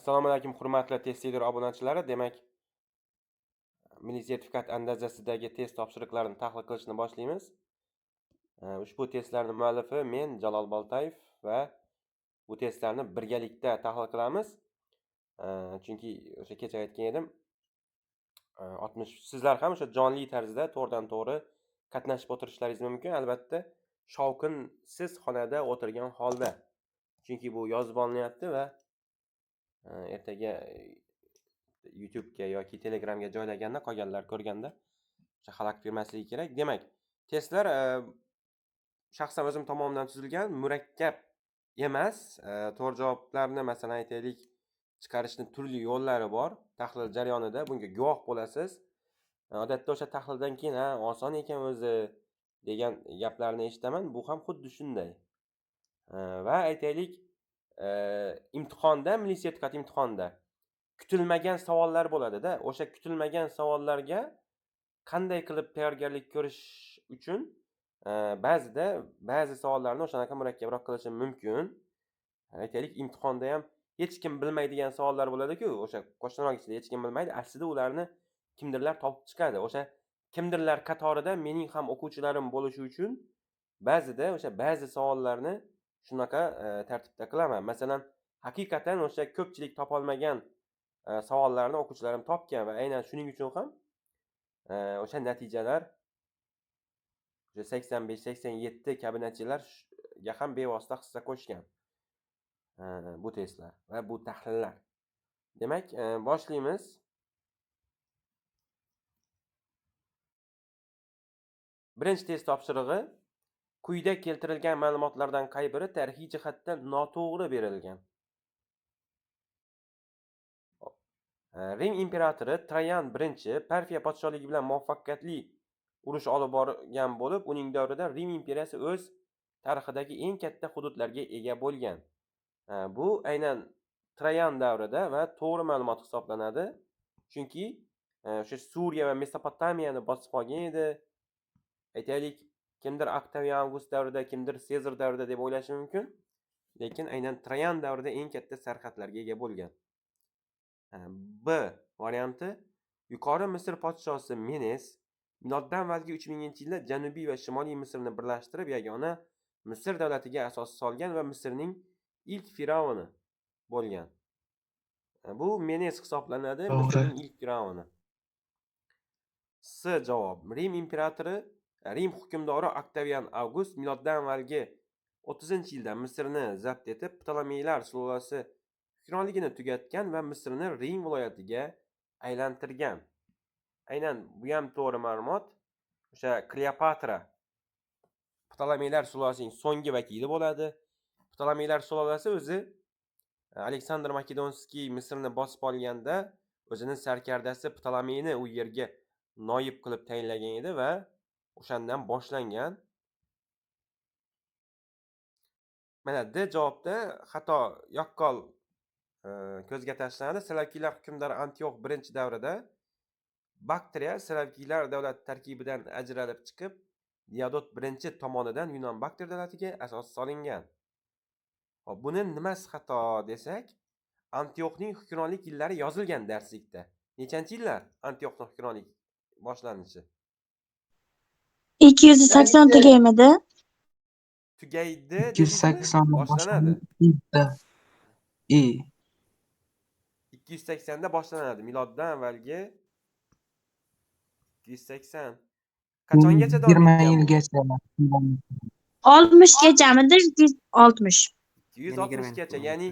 Assalomu alaykum hurmatli test obunachilari. Demak, milliy sertifikat andazasidagi test topshiriqlarini tahlil qilishni boshlaymiz. Ushbu testlarning muallifi men Jalol Boltayev va bu testlarni birgalikda tahlil qilamiz. Chunki o'sha kecha aytgan edim, 60 sizlar ham o'sha jonli tarzda to'g'ridan-to'g'ri qatnashib o'tirishlaringiz mumkin. Albatta, shovqinsiz xonada o'tirgan holda. Chunki bu yozib olinyapti va ertaga YouTube'ga yoki Telegramga joylaganda qolganlar ko'rganda o'sha xalaqit bermasligi kerak. Demak, testlar shaxsan o'zim tomonidan tuzilgan, murakkab emas. To'g'ri javoblarni, masalan, aytaylik, chiqarishning turli yo'llari bor. Tahlil jarayonida bunga guvoh bo'lasiz. Odatda o'sha tahlildan keyin oson ekan o'zi degan gaplarni eshitaman. Bu ham xuddi shunday. Va aytaylik, imtihonda, milliy sertifikat imtihonida kutilmagan savollar bo'ladi-da. O'sha kutilmagan savollarga qanday qilib tayyorgarlik ko'rish uchun ba'zida ba'zi savollarni o'shanaqa murakkabroq qilishim mumkin. Aytaylik, imtihonda ham hech kim bilmaydigan savollar bo'ladi-ku, o'sha qo'shniroq ichida hech kim bilmaydi. Aslida ularni kimdirlar topib chiqadi. O'sha kimdirlar qatorida mening ham o'quvchilarim bo'lishi uchun ba'zida o'sha ba'zi savollarni shunaqa tartibda qilaman. Masalan, haqiqatan o'sha ko'pchilik topolmagan savollarni o'quvchilarim topgan va aynan shuning uchun ham o'sha natijalar o'sha 85-87 kabi natijalarga ham bevosita hissa qo'shgan bu testlar va bu tahlillar. Demak, boshlaymiz. Birinchi test topshirig'i: quyida keltirilgan ma'lumotlardan qay biri tarixiy jihatdan noto'g'ri berilgan? Rim imperatori Trayan I Parfiya podshohligi bilan muvaffaqiyatli urush olib borgan bo'lib, uning davrida Rim imperiyasi o'z tarixidagi eng katta hududlarga ega bo'lgan. Bu aynan Trayan davrida va to'g'ri ma'lumot hisoblanadi. Chunki o'sha Suriya va Mesopotamiyani bosib olgan edi. Aytaylik, kimdir Octavian Avgust davrida, kimdir Sezar davrida deb o'ylashi mumkin, lekin aynan Trayan davrida eng katta sarhadlarga ega bo'lgan. B varianti: yuqori Misr podshosi Menes miloddan avvalgi 3000-yilda Janubiy va Shimoliy Misrni birlashtirib yagona Misr davlatiga asos solgan va Misrning ilk firavni bo'lgan. Bu Menes hisoblanadi, Misrning ilk firavni. S javob: Rim imperatori, Rim hukmdori Octavian Avgust miloddan avvalgi 30-yilda Misrni zabt etib, Ptolemeylar sulolasi hukmronligini tugatgan va Misrni Rim viloyatiga aylantirgan. Aynan bu ham to'g'ri ma'lumot. O'sha Kleopatra Ptolemeylar sulolasining so'nggi vakili bo'ladi. Ptolemeylar sulolasi o'zi Aleksandr Makedonskiy Misrni bosib olganda o'zining sarkardasi Ptolemeyni u yerga noyib qilib tayinlagan edi va o'shandan boshlangan. Mana D javobda xato yaqqol ko'zga tashlanadi. Selevkiylar hukmdori Antiox I davrida Baktriya Selevkiylar davlati tarkibidan ajralib chiqib, Diodot I tomonidan Yunon Baktriya davlatiga asos solingan. Hop, buni nimasi xato desak, Antioxning hukmronlik yillari yozilgan darslikda. Nechanchi yillar Antioxning hukmronlik boshlanishi? 280 tugaymidi? Tugaydi, 280 boshlanadi. 280 da boshlanadi. Miloddan avvalgi 280. Qachongacha davom etgan? 20 yilgacha. 60 gachamidi? 260. 260 gacha, ya'ni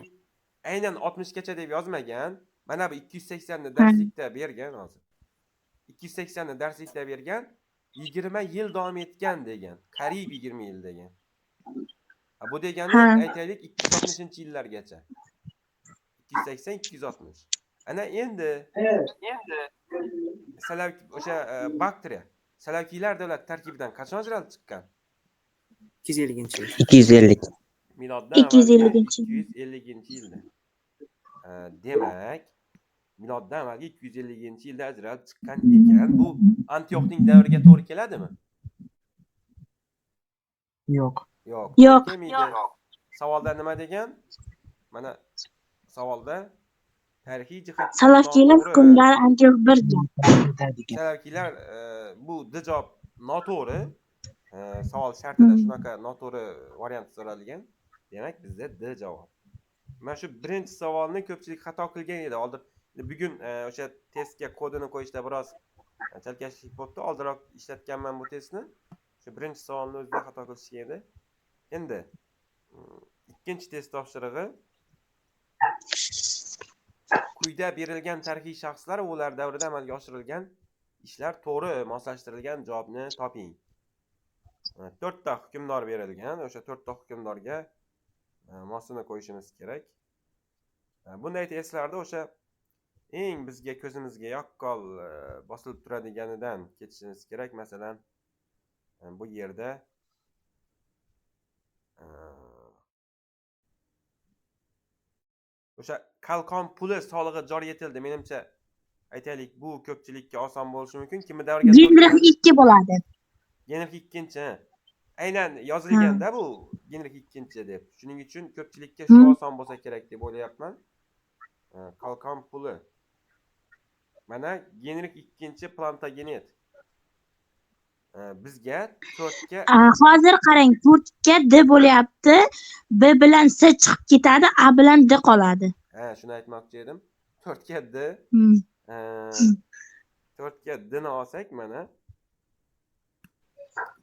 aynan 60 gacha deb yozmagan. Mana bu 280 ni darslikda bergan hozir. 280 ni darslikda bergan, 20 yil davom etgan degan. Qariyb 20 yil degan. Bu degani aytaylik 260-yillargacha. 280 260. Ana endi o'sha Baktriya Selevkiylar davlati tarkibidan qachon ajralib chiqqan? 250-yil. 250. Miloddan avvalgi 250-yilda. Demak, miloddan avvalgi 250-yilda ajralib chiqqan ekan. Bu Antioxning davriga to'g'ri keladimi? Yo'q. Yo'q. Kelmaydi. Savolda nima degan? Mana savolda Tarixiy jihatdan Salafiylar noto'g'ri. hukmdori Antiox I. Salafiylar bu D javob noto'g'ri. Savol shartida Hmm. shunaqa noto'g'ri variant so'ralgan. Demak, bizda D javob. Mana shu birinchi savolni ko'pchilik xato qilgan edi. Oldin bugun o'sha testga kodini qo'yishda biroz chalkashlik bo'libdi. Oldinroq ishlatganman bu testni. Shu birinchi savolni o'zida xato qilishgan edi. Endi ikkinchi test topshirig'i. Quyida berilgan tarixiy shaxslar va ular davrida amalga oshirilgan ishlar to'g'ri moslashtirilgan javobni toping. 4 ta hukmdor berilgan. O'sha 4 ta hukmdorga mosini qo'yishimiz kerak. Bunday testlarda o'sha eng bizga ko'zimizga yaqqol bosilib turadiganidan ketishimiz kerak. Masalan, bu yerda o'sha qalqon puli solig'i joriy etildi. Menimcha aytaylik, bu ko'pchilikka oson bo'lishi mumkin. Kimni davriga Genrix 2 bo'ladi. Genrix ikkinchi. Aynan yozilganda bu Genrix ikkinchi deb. Shuning uchun ko'pchilikka shu oson bo'lsa kerak deb o'ylayapman. Qalqon puli. Mana Genrix ikkinchi Plantagenet. Bizga 4 ga Hozir qarang, 4 ga D bo'lyapti. B bilan S chiqib ketadi, A bilan D qoladi. shuni aytmoqchi edim. 4 ga D. 4 ga D ni olsak mana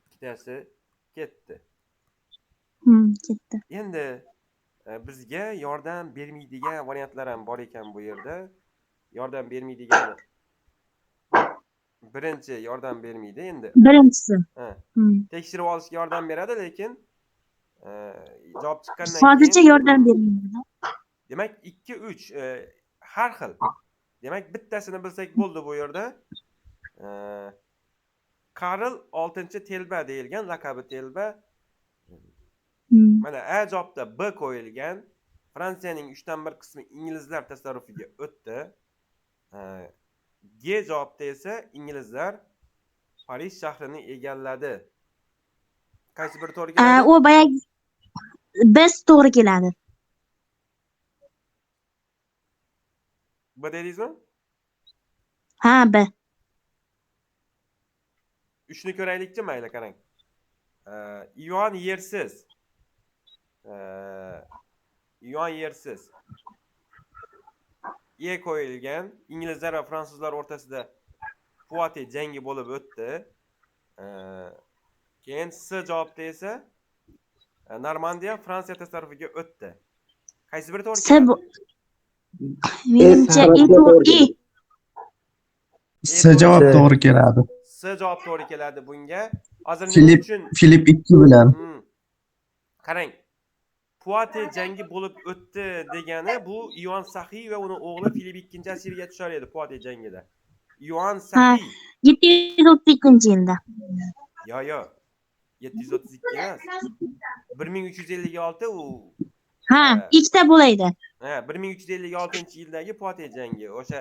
ikkitasi ketdi. Ketdi. Endi bizga yordam bermaydigan variantlar ham bor ekan bu yerda. Yordam bermaydigan birinchi yordam bermaydi endi. Birinchisi. Tekshirib olishga yordam beradi, lekin javob chiqqandan Hozircha keyin yordam bermaydi. demak 2 3 har xil. Demak, bittasini bilsak bo'ldi bu yerda. Karl 6-Telba deyilgan, laqabi Telba. Mana A javobda B qo'yilgan. Fransiyaning 3dan 1 qismi inglizlar tasarrufiga o'tdi. G javobda esa inglizlar Parij shahrini egalladi. Qaysi biri to'g'ri keladi? U boyagi biz to'g'ri keladi. B dedingizmi? Ha, B. 3ni ko'raylikchi, mayli, qarang. Yuan yersiz. Yuan yersiz. E qo'yilgan. Inglizlar va fransuzlar o'rtasida Poitiers jangi bo'lib o'tdi. Keyin S javobda esa Normandiya Fransiya tasarrufiga o'tdi. Qaysi biri to'g'ri keladi? Menimcha E. S javob to'g'ri keladi. S javob to'g'ri keladi bunga. Hozir nima Filip uchun? Filip 2 bilan. Qarang. Poitiers jangi bo'lib o'tdi degani bu Yuan Saxiy va uning o'g'li Filip 2-asirga tushar edi Poitiers jangida. Yuan Saxiy 732-yilda. Yo. 732 emas. 1356 u. Ikkita bo'laydi. 1356-yildagi Poitiers jangi, o'sha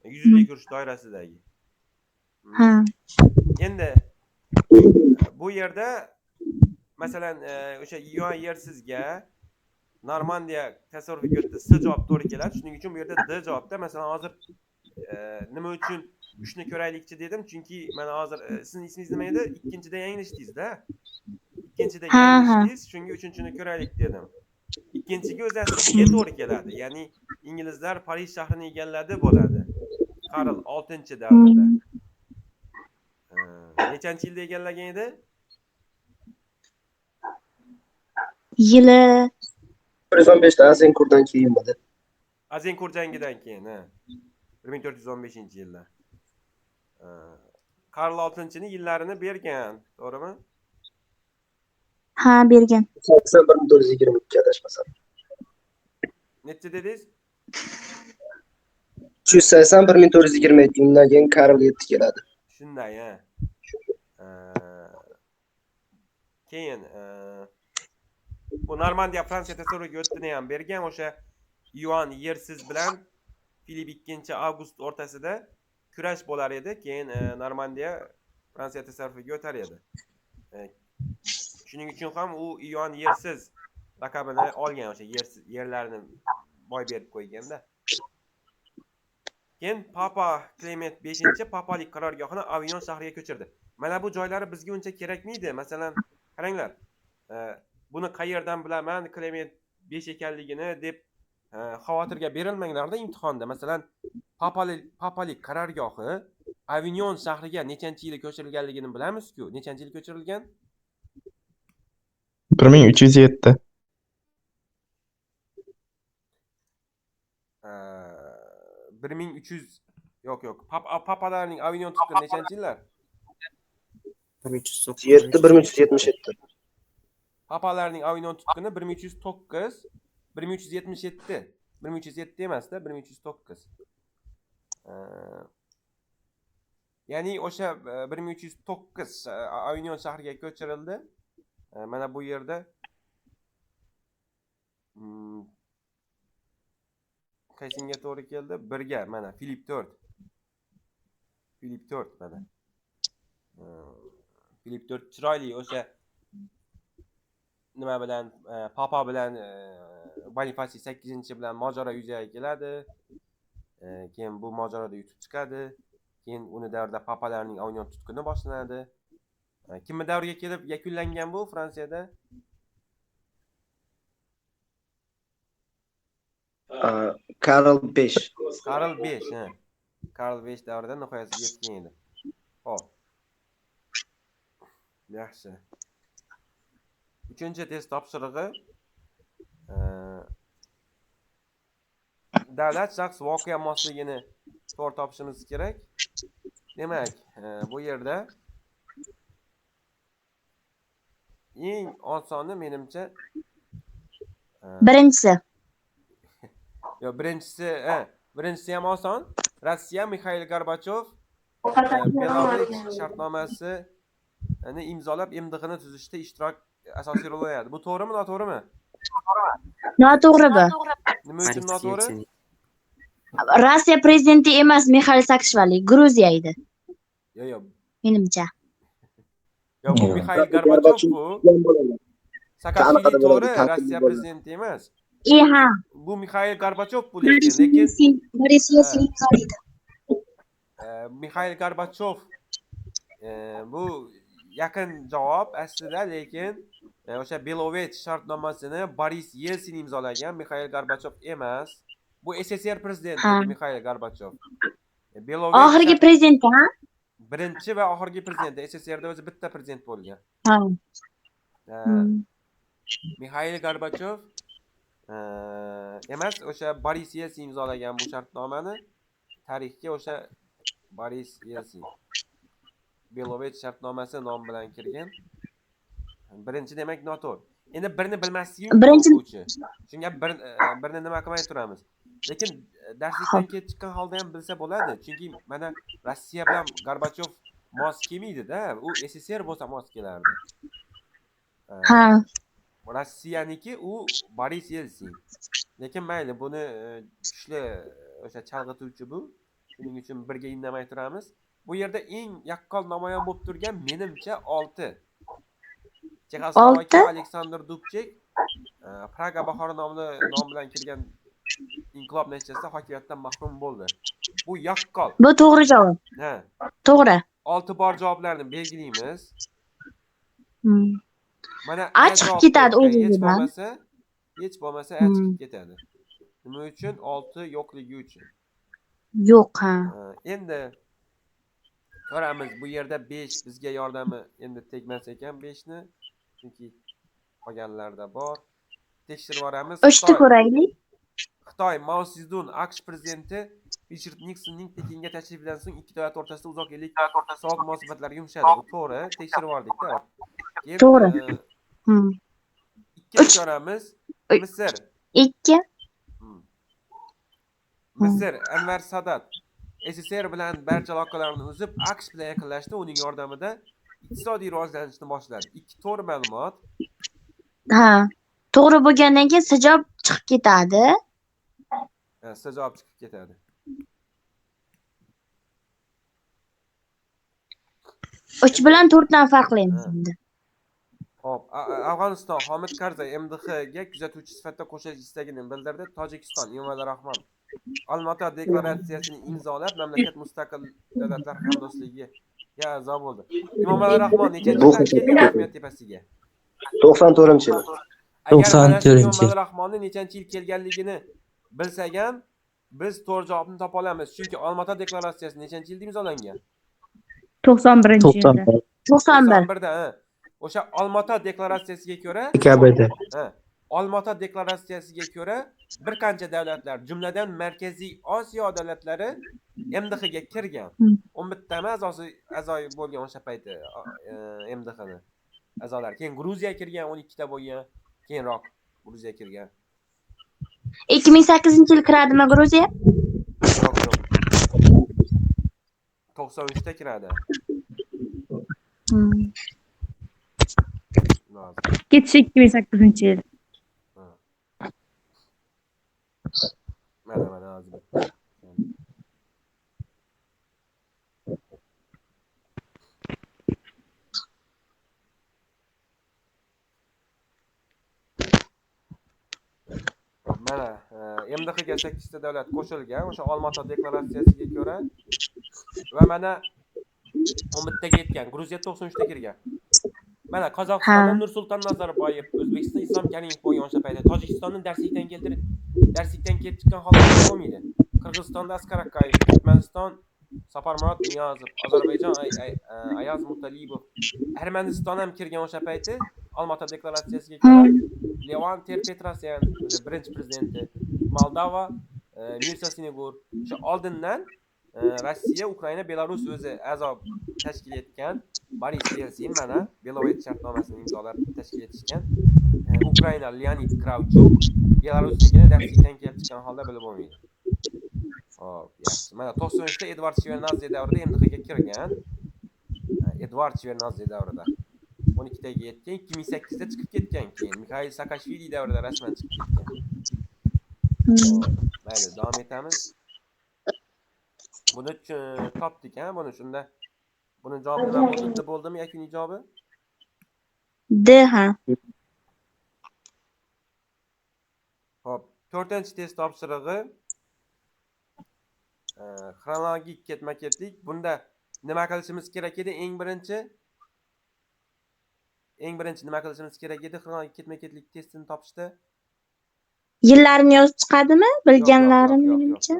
yuzlik urush doirasidagi. Endi bu yerda masalan o'sha Yuan yersizga Normandiya tasarrufiga o'tdi. S javob to'g'ri keladi. Shuning uchun bu yerda D javobda. Masalan, hozir nima uchun 3ni ko'raylikchi dedim? Chunki mana hozir sizning ismingiz nima edi? Ikkinchida yanglishdingiz-da. Ikkinchida yanglishdingiz, shunga 3-ni ko'raylik dedim. Ikkinchiga o'zi aslida to'g'ri keladi. Ya'ni inglizlar Parij shahrini egalladi bo'ladi. Karl 6-davrida. Nechanchi yilda egallagan edi? Yili 415 Azincourtdan keyin bo'ldi. Azincourt jangidan keyin, 1415-yilda. Karl 6-ni yillarini bergan, to'g'rimi? Ha, bergan. 1422 adashmasam. Necha dedingiz? 1422 yildan keyin Karl 7 keladi. Shunday, keyin bu Normandiya Fransiya tasarrufiga o'tdini ham bergan. O'sha Yuan yersiz bilan Filip 2-Avgust o'rtasida kurash bo'lar edi. Keyin Normandiya Fransiya tasarrufiga o'tar edi. Shuning uchun ham u Yuan yersiz laqabini olgan, o'sha yerlarini boy berib qo'yganda. Keyin Papa Klement 5 papalik qarorgohini Avignon shahriga ko'chirdi. Mana bu joylari bizga uncha kerakmidi? Masalan, qaranglar. Buni qayerdan bilaman Klement 5 ekanligini deb xavotirga berilmanglarda imtihonda. Masalan, papalik qarorgohi Avignon shahriga nechanchi yili ko'chirilganligini bilamiz-ku. Nechanchi yil ko'chirilgan? 1307. 1300 yo'q. Papalarning Avignon tutquni nechanchi yillar? 7 1377. Papalarning Avignon tutquni 1309, 1377. 1307 emasda, 1309. Ya'ni o'sha 1309 Avignon shahriga ko'chirildi. Mana bu yerda qaysinga to'g'ri keldi? 1ga mana Filip 4. Filip 4 mana. Filip 4 chiroyli o'sha nima bilan papa bilan Bonifasiy 8 bilan mojaro yuzaga keladi. Keyin bu mojaroda yutib chiqadi. Keyin uni davrida papalarning Avignon tutquni boshlanadi. Kimning davriga kelib yakunlangan bu Fransiyada? Karl 5. Karl 5, ha. Karl 5 davrida nihoyasiga yetgan edi. Xo'p. Yaxshi. 3-test topshirig'i davlat shaxs voqea mosligini to'g'ri topishimiz kerak. Demak, bu yerda eng osoni menimcha Birinchisi. yo birinchisi ham oson. Rossiya Mikhail Gorbachov Belarus shartnomasini imzolab MDHni tuzishda ishtirok asosiy rol o'ynadi. Bu to'g'rimi, noto'g'rimi? Noto'g'ri bu. Nima uchun noto'g'ri? Rossiya prezidenti emas Mixail Saakashvili, Gruziya edi. Yo'q. Menimcha. Yo'q, bu Mikhail Gorbachov bu. Saakashvili to'g'ri, Rossiya prezidenti emas. Ha. Bu Mikhail Gorbachov bu lekin Boris Yelsin imzoladi. Mikhail Gorbachov bu yaqin javob aslida, lekin o'sha Belovech shartnomasini Boris Yelsin imzolagan, Mikhail Gorbachov emas. Bu SSR prezidenti Mikhail Gorbachov. Oxirgi prezident, ha? Birinchi va oxirgi prezident. SSRda o'zi bitta prezident bo'lgan. Ha. Mikhail Gorbachov emas, o'sha Boris Yelsin imzolagan bu shartnomani. Tarixga o'sha Boris Yelsin Belovech shartnomasi nom bilan kirgan. Birinchi demak noto'g'ri. Endi birini bilmasligim o'quvchi. Shunga birini nima qilmay turamiz. Lekin darslikdan kelib chiqqan holda ham bilsa bo'ladi. Chunki mana Rossiya bilan Gorbachov mos kelmaydi-da. U SSR bo'lsa mos kelardi. Ha. Rossiyaniki u Boris Yelsin. Lekin mayli, buni kuchli o'sha chalg'ituvchi bu. Shuning uchun birga indamay turamiz. Bu yerda eng yaqqol namoyon bo'lib turgan menimcha 6. Chexoslovakiya Aleksandr Dubchek Praga bahori nomli nom bilan kirgan inqilob natijasida hokimiyatdan mahrum bo'ldi. Bu yaqqol. Bu to'g'ri javob. Ha. To'g'ri. 6 bor javoblarni belgilaymiz. Mana chiqib ketadi o'zidan. Hech bo'lmasa chiqib ketadi. Nima uchun? 6 yo'qligi uchun. Yo'q, ha. Endi ko'ramiz, bu yerda 5 bizga yordami endi tegmas ekan 5 ni. Chunki qolganlarda bor. Tekshirib ko'ramiz. 3 ko'raylik. Xitoy Mao Zedong AQSh prezidenti Richard Nixonning Pekinga tashrifidan so'ng ikki davlat o'rtasida uzoq yillik sovuq munosabatlar yumshadi. Bu to'g'ri, tekshirib ko'rdik-da. To'g'ri. 2 ko'ramiz. Misr. 2. Misr Anvar Sadat SSR bilan barcha aloqalarni uzib, AQSh bilan yaqinlashdi. Uning yordamida iqtisodiy rivojlanishni boshladi. 2 to'g'ri ma'lumot. Ha. To'g'ri bo'lgandan keyin javob chiqib ketadi. Javob chiqib ketadi. Uch bilan 4 dan farqlaymiz endi. Xo'p, Afg'oniston Hamid Karzay MDHga kuzatuvchi sifatida qo'shilish istagini bildirdi. Tojikiston Emomali Rahmon Olmaota deklaratsiyasini imzolab, mamlakat mustaqil davlatlar hamdo'stligiga a'zo bo'ldi. Emomali Rahmon nechanchi yilda kelgan hokimiyat tepasiga? 94-yil. Agar mana shu 94-yil. Emomali Rahmonni nechanchi yil kelganligini bilsak ham, biz to'g'ri javobni topa olamiz. Chunki Olmaota deklaratsiyasi nechanchi yilda imzolangan? 91. 91. 91da, ha. O'sha Olmaota deklaratsiyasiga ko'ra, Dekabrda. ha, Olmaota deklaratsiyasiga ko'ra bir qancha davlatlar, jumladan Markaziy Osiyo davlatlari MDHga kirgan. 11 ta a'zoyi bo'lgan o'sha payti MDHni a'zolar. Keyin Gruziya kirgan, 12 ta bo'lgan. Keyinroq Gruziya kirgan. 2008-yil kiradimi Gruziya? Yo'q, yo'q. 93 ta kiradi. Ketishi 2008-yil. Mana hozir. Mana MDHga 8 ta davlat qo'shilgan o'sha Olmaota deklaratsiyasiga ko'ra va mana 11 taga yetgan. Gruziya 93 ta kirgan. Mana Qozog'istondan Nursulton Nazarboyev, O'zbekiston Islom Karimov bo'lgan o'sha paytda, Tojikistonni darslikdan kelib chiqqan holda bo'lmaydi. Qirg'izistonda Asqar Akayev, Turkmaniston Saparmurod Niyozov, Ozarbayjon Ayaz Mutalibov, Armaniston ham kirgan o'sha payti Olmaota deklaratsiyasiga ko'ra. Levan Ter-Petrosyan, birinchi prezidenti, Moldova, Mirza Senegur, o'sha oldindan Rossiya, Ukraina, Belarus o'zi a'zo tashkil etgan Boris Yelsin mana Belovet shartnomasini imzolab tashkil etishgan. Ukraina Leonid Kravchuk Belarusligini darslikdan kelib chiqqan holda bilib bo'lmaydi. Xo'p, yaxshi. Mana 93 ta Edvard Shevardnadze davrida MDHga kirgan. Edvard Shevardnadze davrida 12 taga yetgan, 2008 da chiqib ketgan keyin. Mikhail Saakashvili davrida rasman chiqib ketgan. Mayli, davom etamiz. Buni topdik, ha, buni shunda. Buni javobi nima bo'ldi? Bo'ldimi yakuniy javobi? D ha. Xo'p, 4-test topshirig'i xronologik ketma-ketlik. Bunda nima qilishimiz kerak edi? Eng birinchi nima qilishimiz kerak edi xronologik ketma-ketlik testini topishda? Yillarni yozib chiqadimi? Bilganlarim menimcha.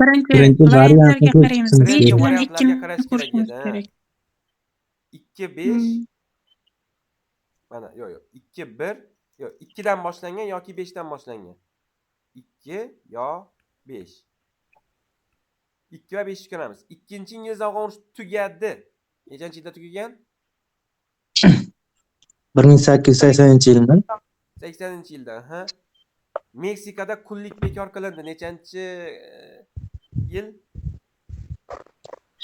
Birinchi Birinchi variantlarga variantni qaraymiz. ko'rib 5 Birinchi bilan variantlarga 2 qarash kerak qo'shishimiz edi. kerak. 2 5 mana yo'q, 2 1 yo'q, 2 dan boshlangan yoki 5 dan boshlangan. 2 yo 5. 2 va 5 ko'ramiz. Ikkinchi ingliz afg'on urushi tugadi. Nechanchi yilda tugagan? 1880-yilmi? 80-yilda, ha. Meksikada qullik bekor qilindi. Nechanchi yil?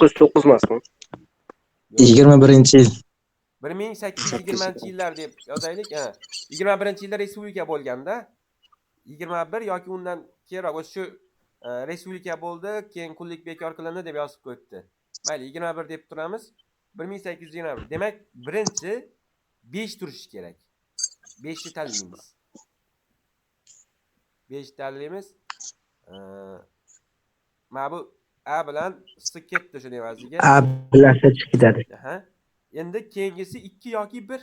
39 emasmi? 21-yil. 1820-yillar deb yozaylik. Ha. 21-yilda respublika bo'lganda, 21 yoki undan keyinroq o'sha shu respublika bo'ldi, keyin qullik bekor qilindi deb yozib qo'yibdi. Mayli, 21 deb turamiz. 1821. Demak, birinchi 5 turishi kerak. 5 ni tanlaymiz. 5 tanlaymiz. Mana bu A bilan S ketdi shunday vaziga. A bilan S chiqib ketadi. Aha. Endi keyingisi 2 yoki 1.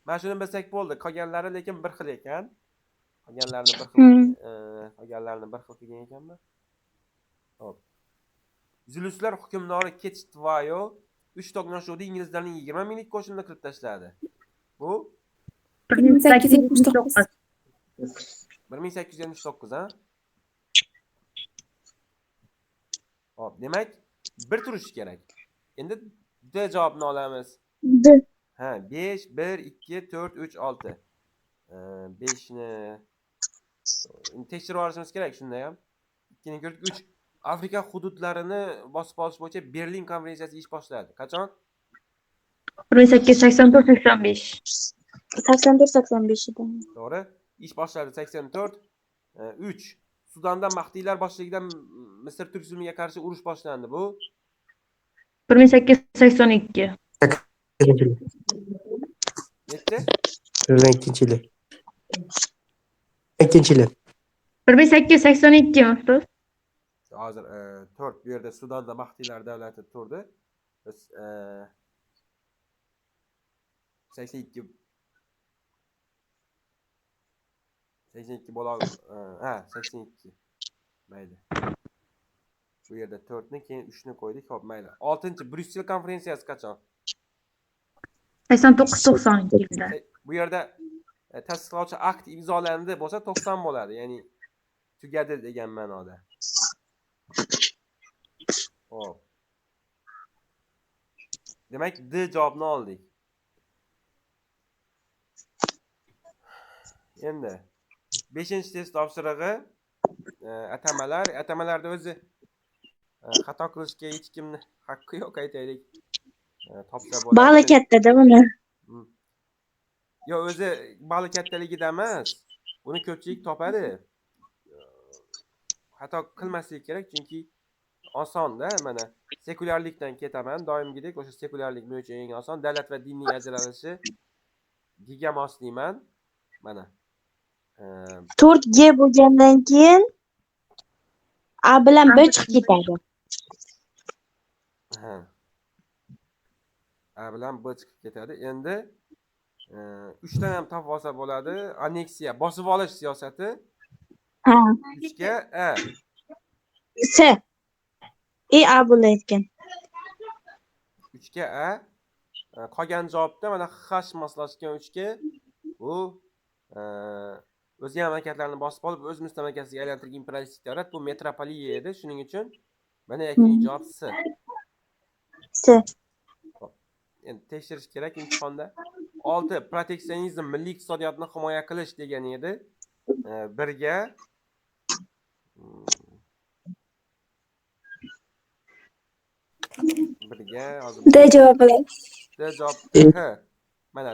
Mana shuni bilsak bo'ldi. Qolganlari lekin bir xil ekan. Qolganlarni bir xil qilgan ekanmi? Xo'p. Zuluslar hukmdori Ketchvayo 3 to'qnashuvda inglizlarning 20 minglik qo'shinni qilib tashladi. Bu 1879. 1879, ha? Xo'p, demak, bir turish kerak. Endi D javobni olamiz. D. Ha, 5 1 2 4 3 6. 5 ni tekshirib olishimiz kerak shunda ham. 2 ni ko'rdik 3. Afrika hududlarini bosib olish bo'yicha Berlin konferensiyasi ish boshladi. Qachon? 1884-85. 84-85 edi. To'g'ri. Ish boshladi 84. 3. Sudandan Mahdiylar boshligidan Misr turk zulmiga qarshi urush boshlandi. Bu 1882. nechi? 22-yil. 2-yil. 1882 mi ustoz? hozir 4 bu yerda Sudanda Baxtiylar davlati turdi. Biz 82 82 bola ha 82. Mayli. Bu yerda 4 ni keyin 3 ni qo'ydik. Xo'p, mayli. 6-chi Bryussel konferensiyasi qachon? 89-90 yilda. Bu yerda tasdiqlovchi akt imzolandi bo'lsa 90 bo'ladi. Ya'ni tugadi degan ma'noda. Xo'p. Demak, D javobni oldik. Endi 5-test topshirig'i atamalarda o'zi xato qilishga hech kimni haqqi yo'q aytaylik. Topsa bo'ladi. Bali kattada buni. Yo, o'zi bali kattaligida emas. Buni ko'pchilik topadi. Xato qilmaslik kerak, chunki osonda mana sekulyarlikdan ketaman. Doimgidek o'sha sekulyarlik men uchun eng oson. Davlat va dinning ajralishi giga moslayman. Mana 4G bo'lgandan keyin A bilan B chiqib ketadi. ha. A bilan B chiqib ketadi. Endi 3 dan ham topib olsa bo'ladi. Anneksiya, bosib olish siyosati Ha. 3 ga A. S. A bo'layotgan. 3 ga A. Qolgan javobda mana H moslashgan 3 ga bu o'zga mamlakatlarni bosib olib o'z mustamlakasiga aylantirgan imperialistik davlat bu metropoliya edi. Shuning uchun mana yakuniy javob S. S. Endi tekshirish kerak imtihonda. 6 proteksionizm milliy iqtisodiyotni himoya qilish degan edi. 1 ga hozir D javob bilan. D javob H. Mana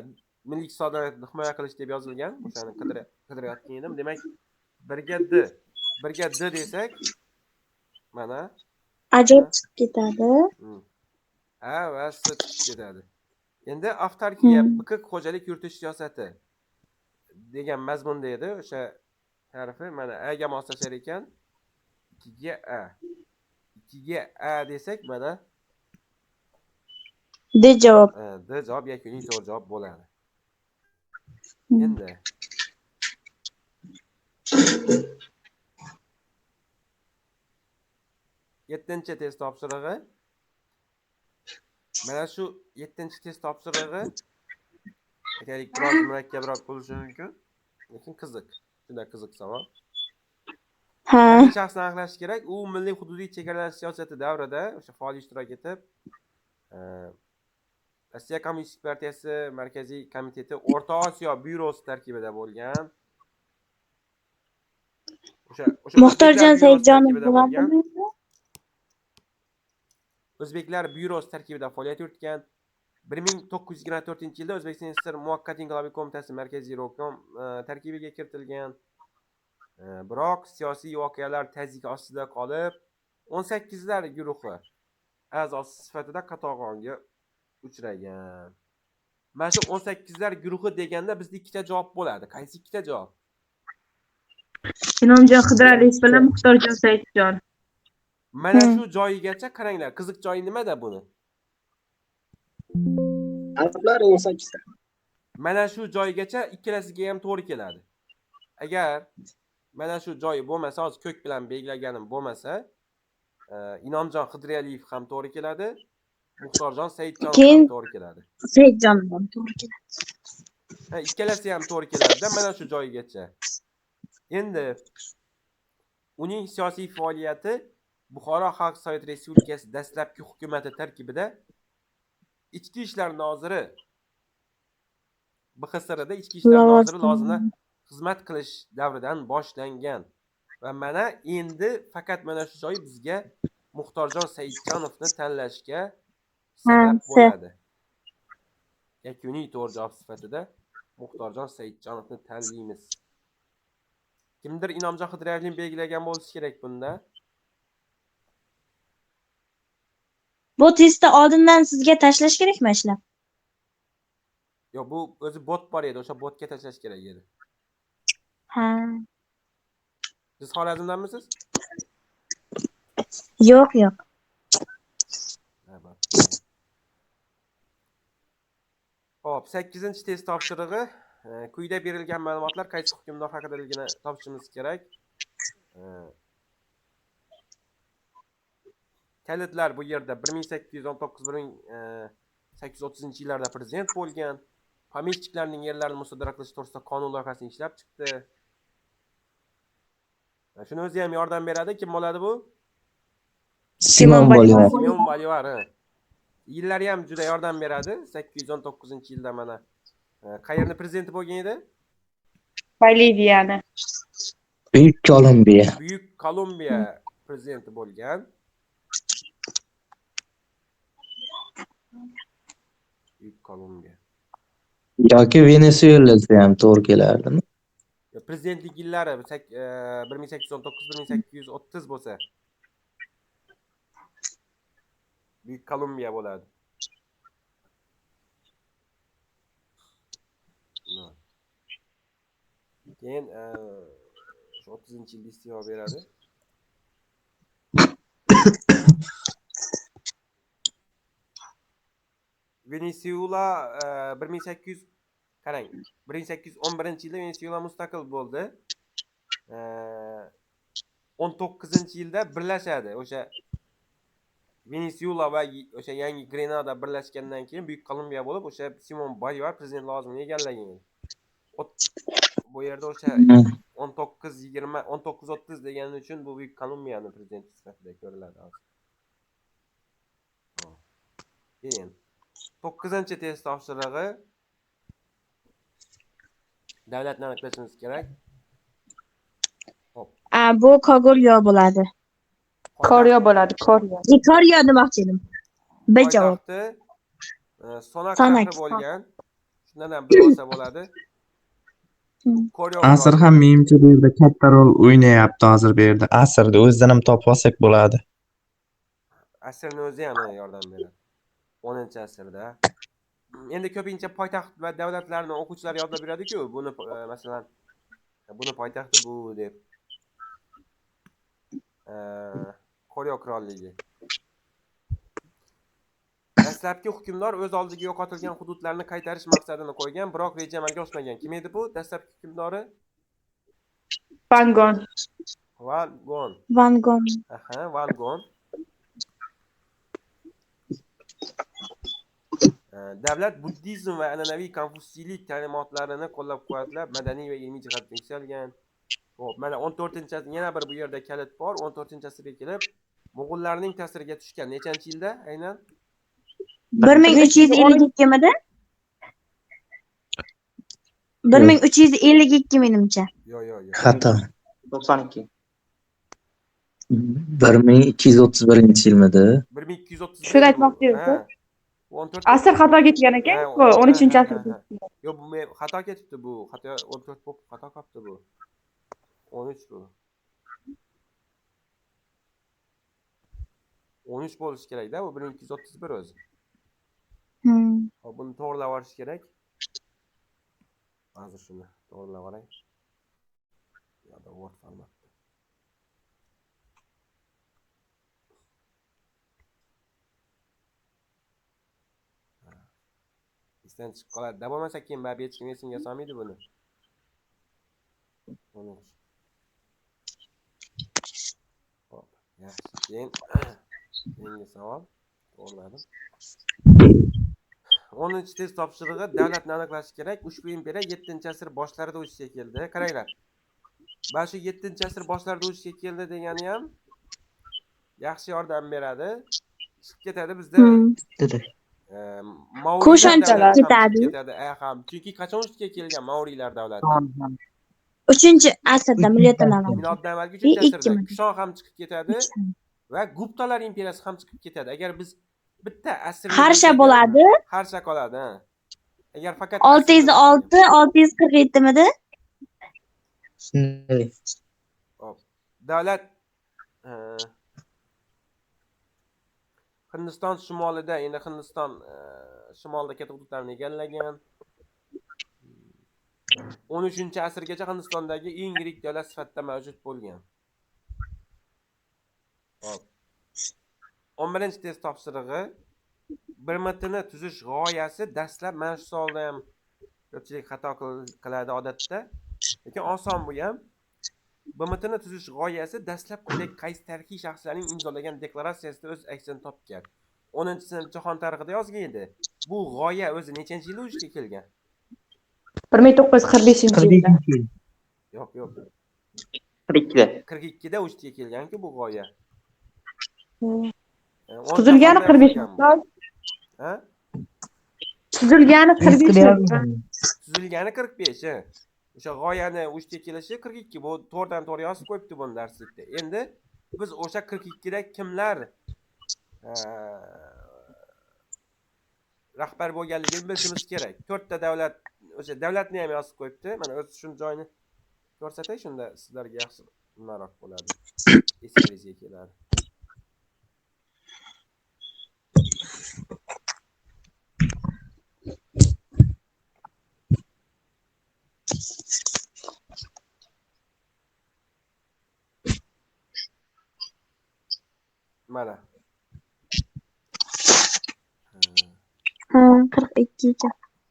milliy iqtisodiyotni himoya qilish deb yozilgan. O'shani qidirayotgan edim. Demak 1 ga D. 1 ga D desak mana Ajoyib chiqib ketadi. A va S chiqib ketadi. Endi avtarkiya, biqiq xo'jalik yuritish siyosati degan mazmunda edi. O'sha harfi mana A ga moslashar ekan. 2 ga A. 2 ga A desak mana D javob. D javob yakuniy to'g'ri javob bo'ladi. Endi 7-chi test topshirig'i. Mana shu 7-chi test topshirig'i aytaylik biroz murakkabroq bo'lishi mumkin, lekin qiziq. Juda qiziq savol. Ha. Shaxsni aniqlash kerak. U milliy hududiy chegaralash siyosati davrida o'sha faol ishtirok etib, Rossiya Kommunistik partiyasi Markaziy komiteti O'rta Osiyo byurosi tarkibida bo'lgan. O'sha Muxtorjon Saidjonov bo'ladimi? O'zbeklar byurosi tarkibida faoliyat yuritgan. 1924-yilda O'zbekiston SSR Muvaqqat inqilobiy qo'mitasi Markaziy raykom tarkibiga kiritilgan. Biroq siyosiy voqealar tazyiq ostida qolib, 18lar guruhi a'zosi sifatida qatag'onga uchragan. Mana shu 18lar guruhi deganda bizda ikkita javob bo'ladi. Qaysi ikkita javob? Inomjon Xidiraliyev bilan Muxtorjon Saidjon. Mana shu joyigacha qaranglar, qiziq joyi nimada buni? Harflar 18 ta. Mana shu joyigacha ikkalasiga ham to'g'ri keladi. Agar mana shu joyi bo'lmasa, hozir ko'k bilan belgilaganim bo'lmasa, Inomjon Xidiraliyev ham to'g'ri keladi, Muxtorjon Saidjonov ham to'g'ri keladi. Saidjonov ham to'g'ri keladi. Ikkalasi ham to'g'ri keladi mana shu joyigacha. Endi uning siyosiy faoliyati Buxoro Xalq Sovet Respublikasi dastlabki hukumati tarkibida Ichki ishlar noziri BXSRda Ichki ishlar noziri lozimida xizmat qilish davridan boshlangan. Va mana endi faqat mana shu joy bizga Muxtorjon Saidjonovni tanlashga sabab bo'ladi. Yakuniy to'g'ri javob sifatida Muxtorjon Saidjonovni tanlaymiz. Kimdir Inomjon Xidiraliyevni belgilagan bo'lishi kerak bunda. Bu testni oldindan sizga tashlash kerakmi ishlab? Yo'q, bu o'zi bot bor edi, o'sha botga tashlash kerak edi. Ha. Siz Xorazmdanmisiz? Yo'q, yo'q. Ha, Hop, 8-test topshirig'i. Quyida berilgan ma'lumotlar qaysi hukmdor haqidaligini topishimiz kerak. Kalitlar bu yerda 1819-1830-yillarda prezident bo'lgan. Pomeshchiklarning yerlarini musodara qilish to'g'risida qonun loyihasini ishlab chiqdi. Shuni o'zi ham yordam beradi. Kim bo'ladi bu? Simon Bolivar. Simon Bolivar. Yillari ham juda yordam beradi. 819-yilda mana qayerning prezidenti bo'lgan edi? Boliviyani. Buyuk Kolumbiya. Buyuk Kolumbiya prezidenti bo'lgan. Buyuk Kolumbiya. Yoki Venesuelada ham to'g'ri kelardimi? Prezidentlik yillari 1819-1830 bo'lsa Buyuk Kolumbiya bo'ladi. Keyin 30-yilda iste'fo beradi. Venesuela 1800 qarang, 1811-yilda Venesuela mustaqil bo'ldi. 19-yilda birlashadi. O'sha Venesuela va o'sha yangi Grenada birlashgandan keyin Buyuk Kolumbiya bo'lib, o'sha Simon Bolivar prezident lavozimini egallagan. Bu yerda o'sha 1930 degani uchun bu Buyuk Kolumbiyani prezidenti sifatida ko'riladi hozir. Keyin 9-test topshirig'i. Davlatni aniqlashimiz kerak. Bu Kogoryo bo'ladi. Koryo bo'ladi, Koryo. Koryo demoqchi edim. B javob. Poytaxti Sonak Sonak. shahri bo'lgan. Shundan ham bir olsa bo'ladi. Koryo Asr ham menimcha bu yerda katta rol o'ynayapti hozir bu yerda. Asrni o'zidan ham topib olsak bo'ladi. Asrni o'zi ham yordam beradi. 10-asrda. Endi ko'pincha poytaxt va davlatlarni o'quvchilar yodlab beradi-ku, buni masalan buni poytaxti bu deb. Koryo qirolligi. Dastlabki hukmdor o'z oldiga yo'qotilgan hududlarni qaytarish maqsadini qo'ygan, biroq reja amalga oshmagan. Kim edi bu? Dastlabki hukmdori? Van Gon. Van Gon. Aha, Van Gon. Davlat buddizm va an'anaviy konfutsiylik ta'limotlarini qo'llab-quvvatlab, madaniy va ilmiy jihatdan yuksalgan. Xo'p, mana 14-asr yana bir bu yerda kalit bor. 14-asrga kelib Mo'g'ullarning ta'siriga tushgan. Nechanchi yilda aynan? 1352 midi? 1352 menimcha. Yo'q. Xato. 92. 1231-yilmidi? 1231. Shuni aytmoqchi edim. 14. Asr xato ketgan ekan, bu 13-asrda. Yo'q, bu xato ketibdi bu. Xato 14 bo'lib xato qolibdi bu. 13 bu. 13 bo'lishi kerak-da, bu 1231 o'zi. Hop, buni to'g'rilab olish kerak. Hozir shuni to'g'rilab olay. Yo'da Word formatda. Esdan chiqib qoladi. Da bo'lmasa keyin baribir hech kim esimga solmaydi buni. Hop, yaxshi. Keyin yangi savol to'g'riladim. 10-test topshirig'i davlatni aniqlash kerak. Ushbu imperiya 7-asr boshlarida o'sishga keldi. Qaranglar. Mana shu 7-asr boshlarida o'sishga keldi degani ham yaxshi yordam beradi. Chiqib ketadi bizda. Qo'shonchalar ketadi. Chunki qachon o'sishga kelgan Mauriylar davlati? 3-asrda miloddan avval. Miloddan avvalgi 3-asrda Kushon ham chiqib ketadi va Guptalar imperiyasi ham chiqib ketadi. Agar biz bitta asr Harsha bo'ladi. Harsha qoladi, ha. Agar faqat 606, 647 midi? Shunday. Hop. Davlat Hindiston shimolida, endi Hindiston shimolida katta hududlarni egallagan. 13-asrgacha Hindistondagi eng yirik davlat sifatida mavjud bo'lgan. Hop. 11-test topshirig'i BMTni tuzish g'oyasi dastlab mana shu savolda ham ko'pchilik xato qiladi odatda. Lekin oson bu ham. BMTni tuzish g'oyasi dastlab qaysi tarixiy shaxslarning imzolagan deklaratsiyasida o'z aksini topgan. 10-sinf jahon tarixida yozgan edi. Bu g'oya o'zi nechanchi yilda vujudga kelgan? 1945-yilda. Yo'q. 42'de. 42da vujudga kelgan-ku bu g'oya. Tuzilgani 45 yil. Ha? Tuzilgani 45 yil. Tuzilgani 45. O'sha g'oyani vujudga kelishi 42. Bu to'g'ridan to'g'ri yozib qo'yibdi buni darslikda. Endi biz o'sha 42da kimlar rahbar bo'lganligini bilishimiz kerak. 4 ta davlat, o'sha davlatni ham yozib qo'yibdi. Mana o'zi shu joyni ko'rsatay, shunda sizlarga yaxshi nimaroq bo'ladi. Esingizga keladi. Mana. 42.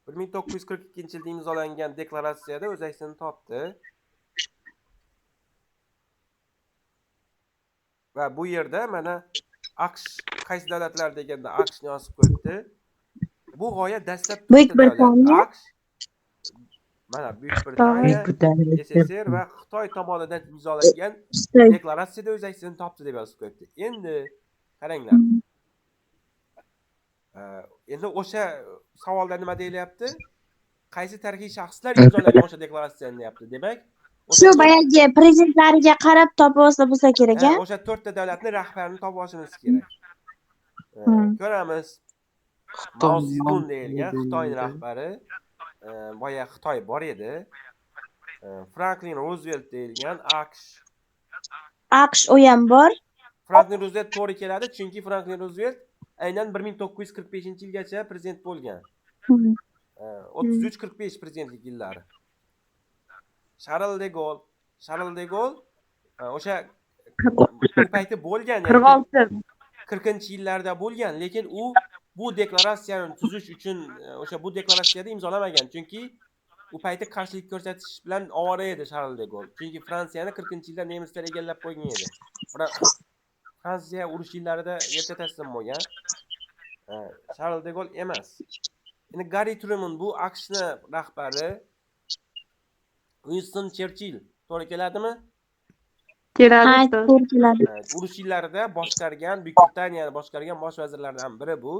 1942-yilda imzolangan deklaratsiyada o'z aksini topdi. Va bu yerda mana AQSh qaysi davlatlar deganda AQShni yozib qo'yibdi. Bu g'oya dastlab Buyuk Britaniya. AQSh, mana Buyuk Britaniya, SSR va Xitoy tomonidan imzolangan deklaratsiyada o'z aksini topdi deb yozib qo'yibdi. Endi qaranglar. Endi o'sha savolda nima deyilyapti? Qaysi tarixiy shaxslar imzolagan o'sha deklaratsiyani deyapti. Demak, Shu boyagi prezidentlariga qarab topib olsa bo'lsa kerak, a? O'sha 4 ta davlatning rahbarini topib olishimiz kerak. Ko'ramiz. Mao Zedong deyilgan Xitoyning rahbari, boya Xitoy bor edi. Franklin Roosevelt deyilgan AQSh u ham bor. Franklin Roosevelt to'g'ri keladi, chunki Franklin Roosevelt aynan 1945-yilgacha prezident bo'lgan. 33-45 prezidentlik yillari. Charles de Gaulle o'sha payti bo'lgan, 46. 40-yillarda bo'lgan, lekin u bu deklaratsiyani tuzish uchun o'sha bu deklaratsiyada imzolamagan, chunki u payti qarshilik ko'rsatish bilan ovora edi Charles de Gaulle. Chunki Fransiyani 40-yilda nemislar egallab qo'ygan edi. Fransiya urush yillarida erta taslim bo'lgan. Charles de Gaulle emas. Endi Garri Truman bu AQShni rahbari. Winston Churchill to'g'ri keladimi? Keladi. To'g'ri keladi. Urush yillarida boshqargan, Buyuk Britaniyani boshqargan bosh vazirlardan biri bu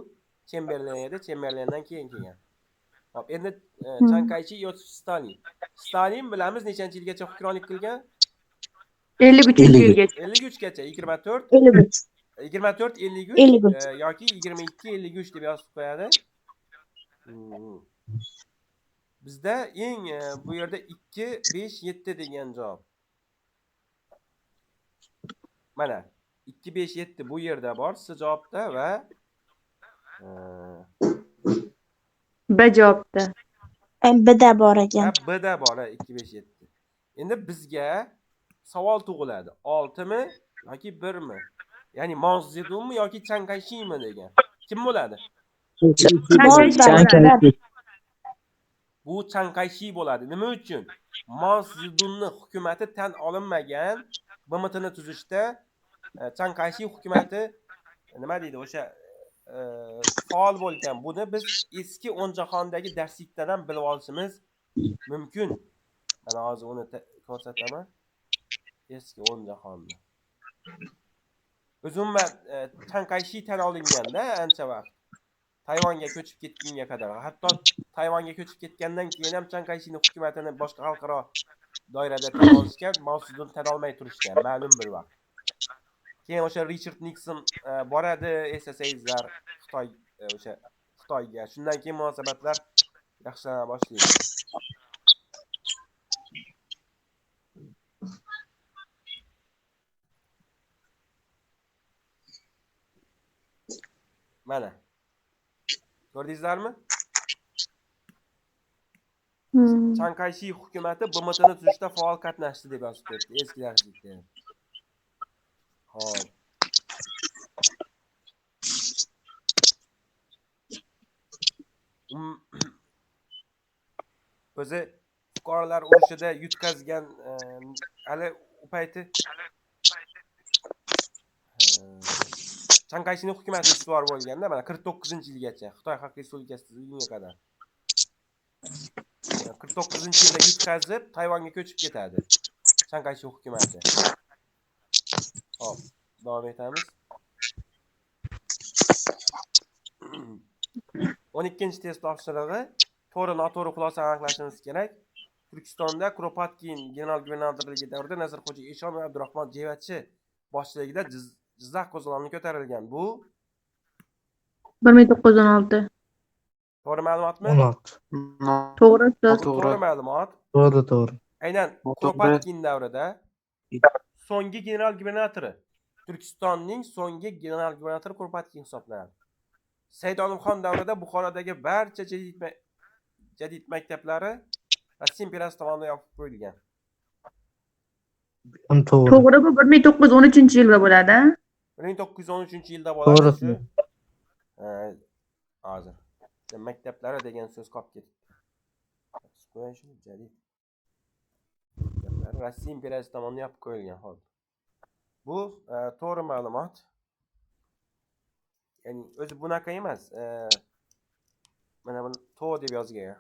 Chamberlain edi. Chamberlaindan keyin kelgan. Hop, endi Chiang Kai-shek yoki Stalin. Stalin bilamiz nechanchi yilgacha hukmronlik qilgan? 53-yilgacha. 53 gacha, 24, 53. 24, 53 53. yoki 22, 53 deb yozib qo'yadi. Bizda eng bu yerda 2, 5, 7 degan javob. Mana 2, 5, 7 bu yerda bor siz javobda va B javobda. Bda bor ekan. Bda bor 2, 5, 7. Endi bizga savol tug'iladi. 6 mi yoki 1 mi? Ya'ni Mao Zedongmi yoki Chiang Kai-shekmi degan. Kim bo'ladi? Bu Chiang Kai-shek bo'ladi. Nima uchun? Mao Zedongning hukumati tan olinmagan BMTni tuzishda Chiang Kai-shek hukumati nima deydi o'sha faol bo'lgan. Buni biz eski O'njahondagi darslikdan ham bilib olishimiz mumkin. Mana hozir uni ko'rsataman. Eski O'njahonni. O'zimman Chiang Kai-shek tan olinganda ancha vaqt Tayvanga ko'chib ketgunga qadar, hatto Tayvanga ko'chib ketgandan keyin ham Chiang Kai-shekning hukumatini boshqa xalqaro doirada tan olishgan, Mao Zedong tan olmay turishgan ma'lum bir vaqt. Keyin o'sha Richard Nixon boradi, eslasaysizlar, Xitoyga. Shundan keyin munosabatlar yaxshilana boshlaydi. Mana. Ko'rdingizlarmi? Chiang Kai-shek hukumati BMTni tuzishda faol qatnashdi deb yozib qo'yibdi eski darslikda. Xo'p. o'zi fuqarolar urushida yutqazgan hali u payti Chiang Kai-shekning hukumati ustuvor bo'lganda, mana 49-yilgacha Xitoy Xalq Respublikasi tuzilgunga qadar 49-yilda yutqazib Tayvanga ko'chib ketadi Chiang Kai-shek hukumati. Hop, davom etamiz. 12-test topshirig'i to'g'ri-noto'g'ri xulosa aniqlashimiz kerak. Turkistonda Kuropatkin general gubernatorligi davrida Nazirxo'ja Eshon va Abdurahmon Jevatchi boshchiligida Jizzax qo'zg'oloni ko'tarilgan. Bu 1916. to'g'ri ma'lumotmi? 16. To'g'ri ustoz. To'g'ri ma'lumot. To'g'ri. Aynan Kuropatkin davrida so'nggi general gubernatori, Turkistonning so'nggi general gubernatori Kuropatkin hisoblanadi. Said Olimxon davrida Buxorodagi barcha jadid maktablari Rossiya imperiyasi tomonidan yopib qo'yilgan. To'g'ri. To'g'ri, bu 1913-yilda bo'ladi. 1913-yilda bo'ladi To'g'ri. shu. Hozir. Maktablari degan so'z qolib ketdi. Jadid maktablari Rossiya imperiyasi tomonidan yopib qo'yilgan hol. Bu to'g'ri ma'lumot. Ya'ni o'zi bunaqa emas. Mana buni to'g'ri deb yozgan.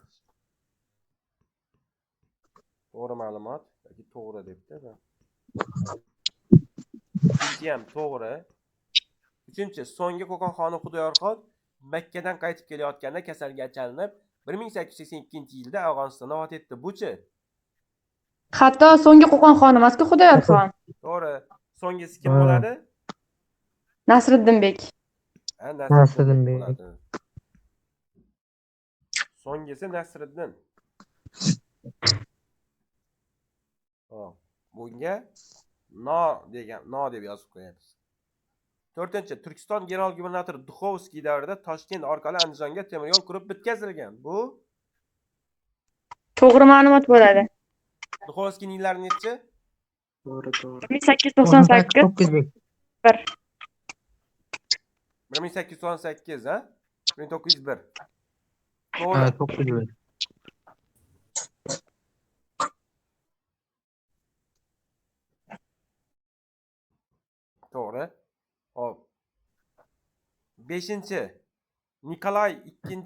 To'g'ri ma'lumot yoki to'g'ri debdi. Ikkinchi ham to'g'ri. Uchinchi, so'nggi Qo'qon xoni Xudoyorxon Makkadan qaytib kelayotganda kasalga chalinib 1882-yilda Afg'onistonda vafot etdi. Buchi? Hatto so'nggi Qo'qon xoni emas-ku, Xudoyorxon. To'g'ri. So'nggisi kim bo'ladi? Nasriddinbek. Nasriddinbek. bo'ladi. So'nggisi Nasriddin. Hop. Bunga no deb yozib qo'yamiz. 4-chi, Turkiston general gubernatori Duxovskiy davrida Toshkent orqali Andijonga temir yo'l qurib bitkazilgan. Bu To'g'ri ma'lumot bo'ladi. Duxovskiyning yillari nechi? To'g'ri. 1898. 1898, ha? 1901. Ha, To'g'ri. 900. To'g'ri. Hop. 5-chi, Nikolay II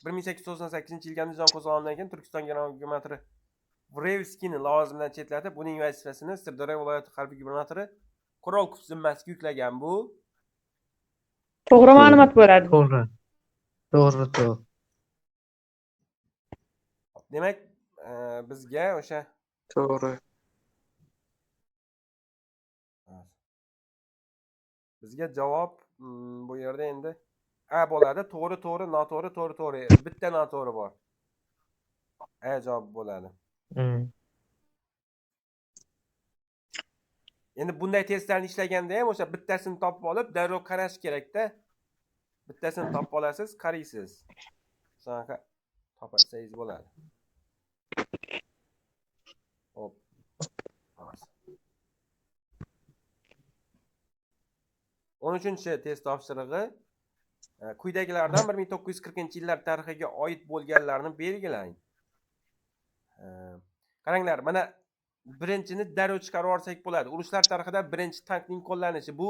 1898-yilga Andijon qo'zg'olonidan keyin Turkiston general gubernatori Vrevskiyni lavozimidan chetlatib, uning vazifasini Sirdaryo viloyati harbiy gubernatori Qurolkov zimmasiga yuklagan. Bu To'g'ri ma'lumot bo'ladi. To'g'ri. demak, bizga o'sha To'g'ri. bizga javob bu yerda endi A bo'ladi. To'g'ri, noto'g'ri. Bitta noto'g'ri bor. A javob bo'ladi. Endi bunday testlarni ishlaganda ham o'sha bittasini topib olib, darrov qarash kerak-da. Bittasini topib olasiz, qaraysiz. Shunaqa topsangiz bo'ladi. Hop. 13-chi test topshirig'i quyidagilardan 1940-yillar tarixiga oid bo'lganlarni belgilang. Qaranglar, mana birinchini darrov chiqarib olsak bo'ladi. Urushlar tarixida birinchi tankning qo'llanishi, bu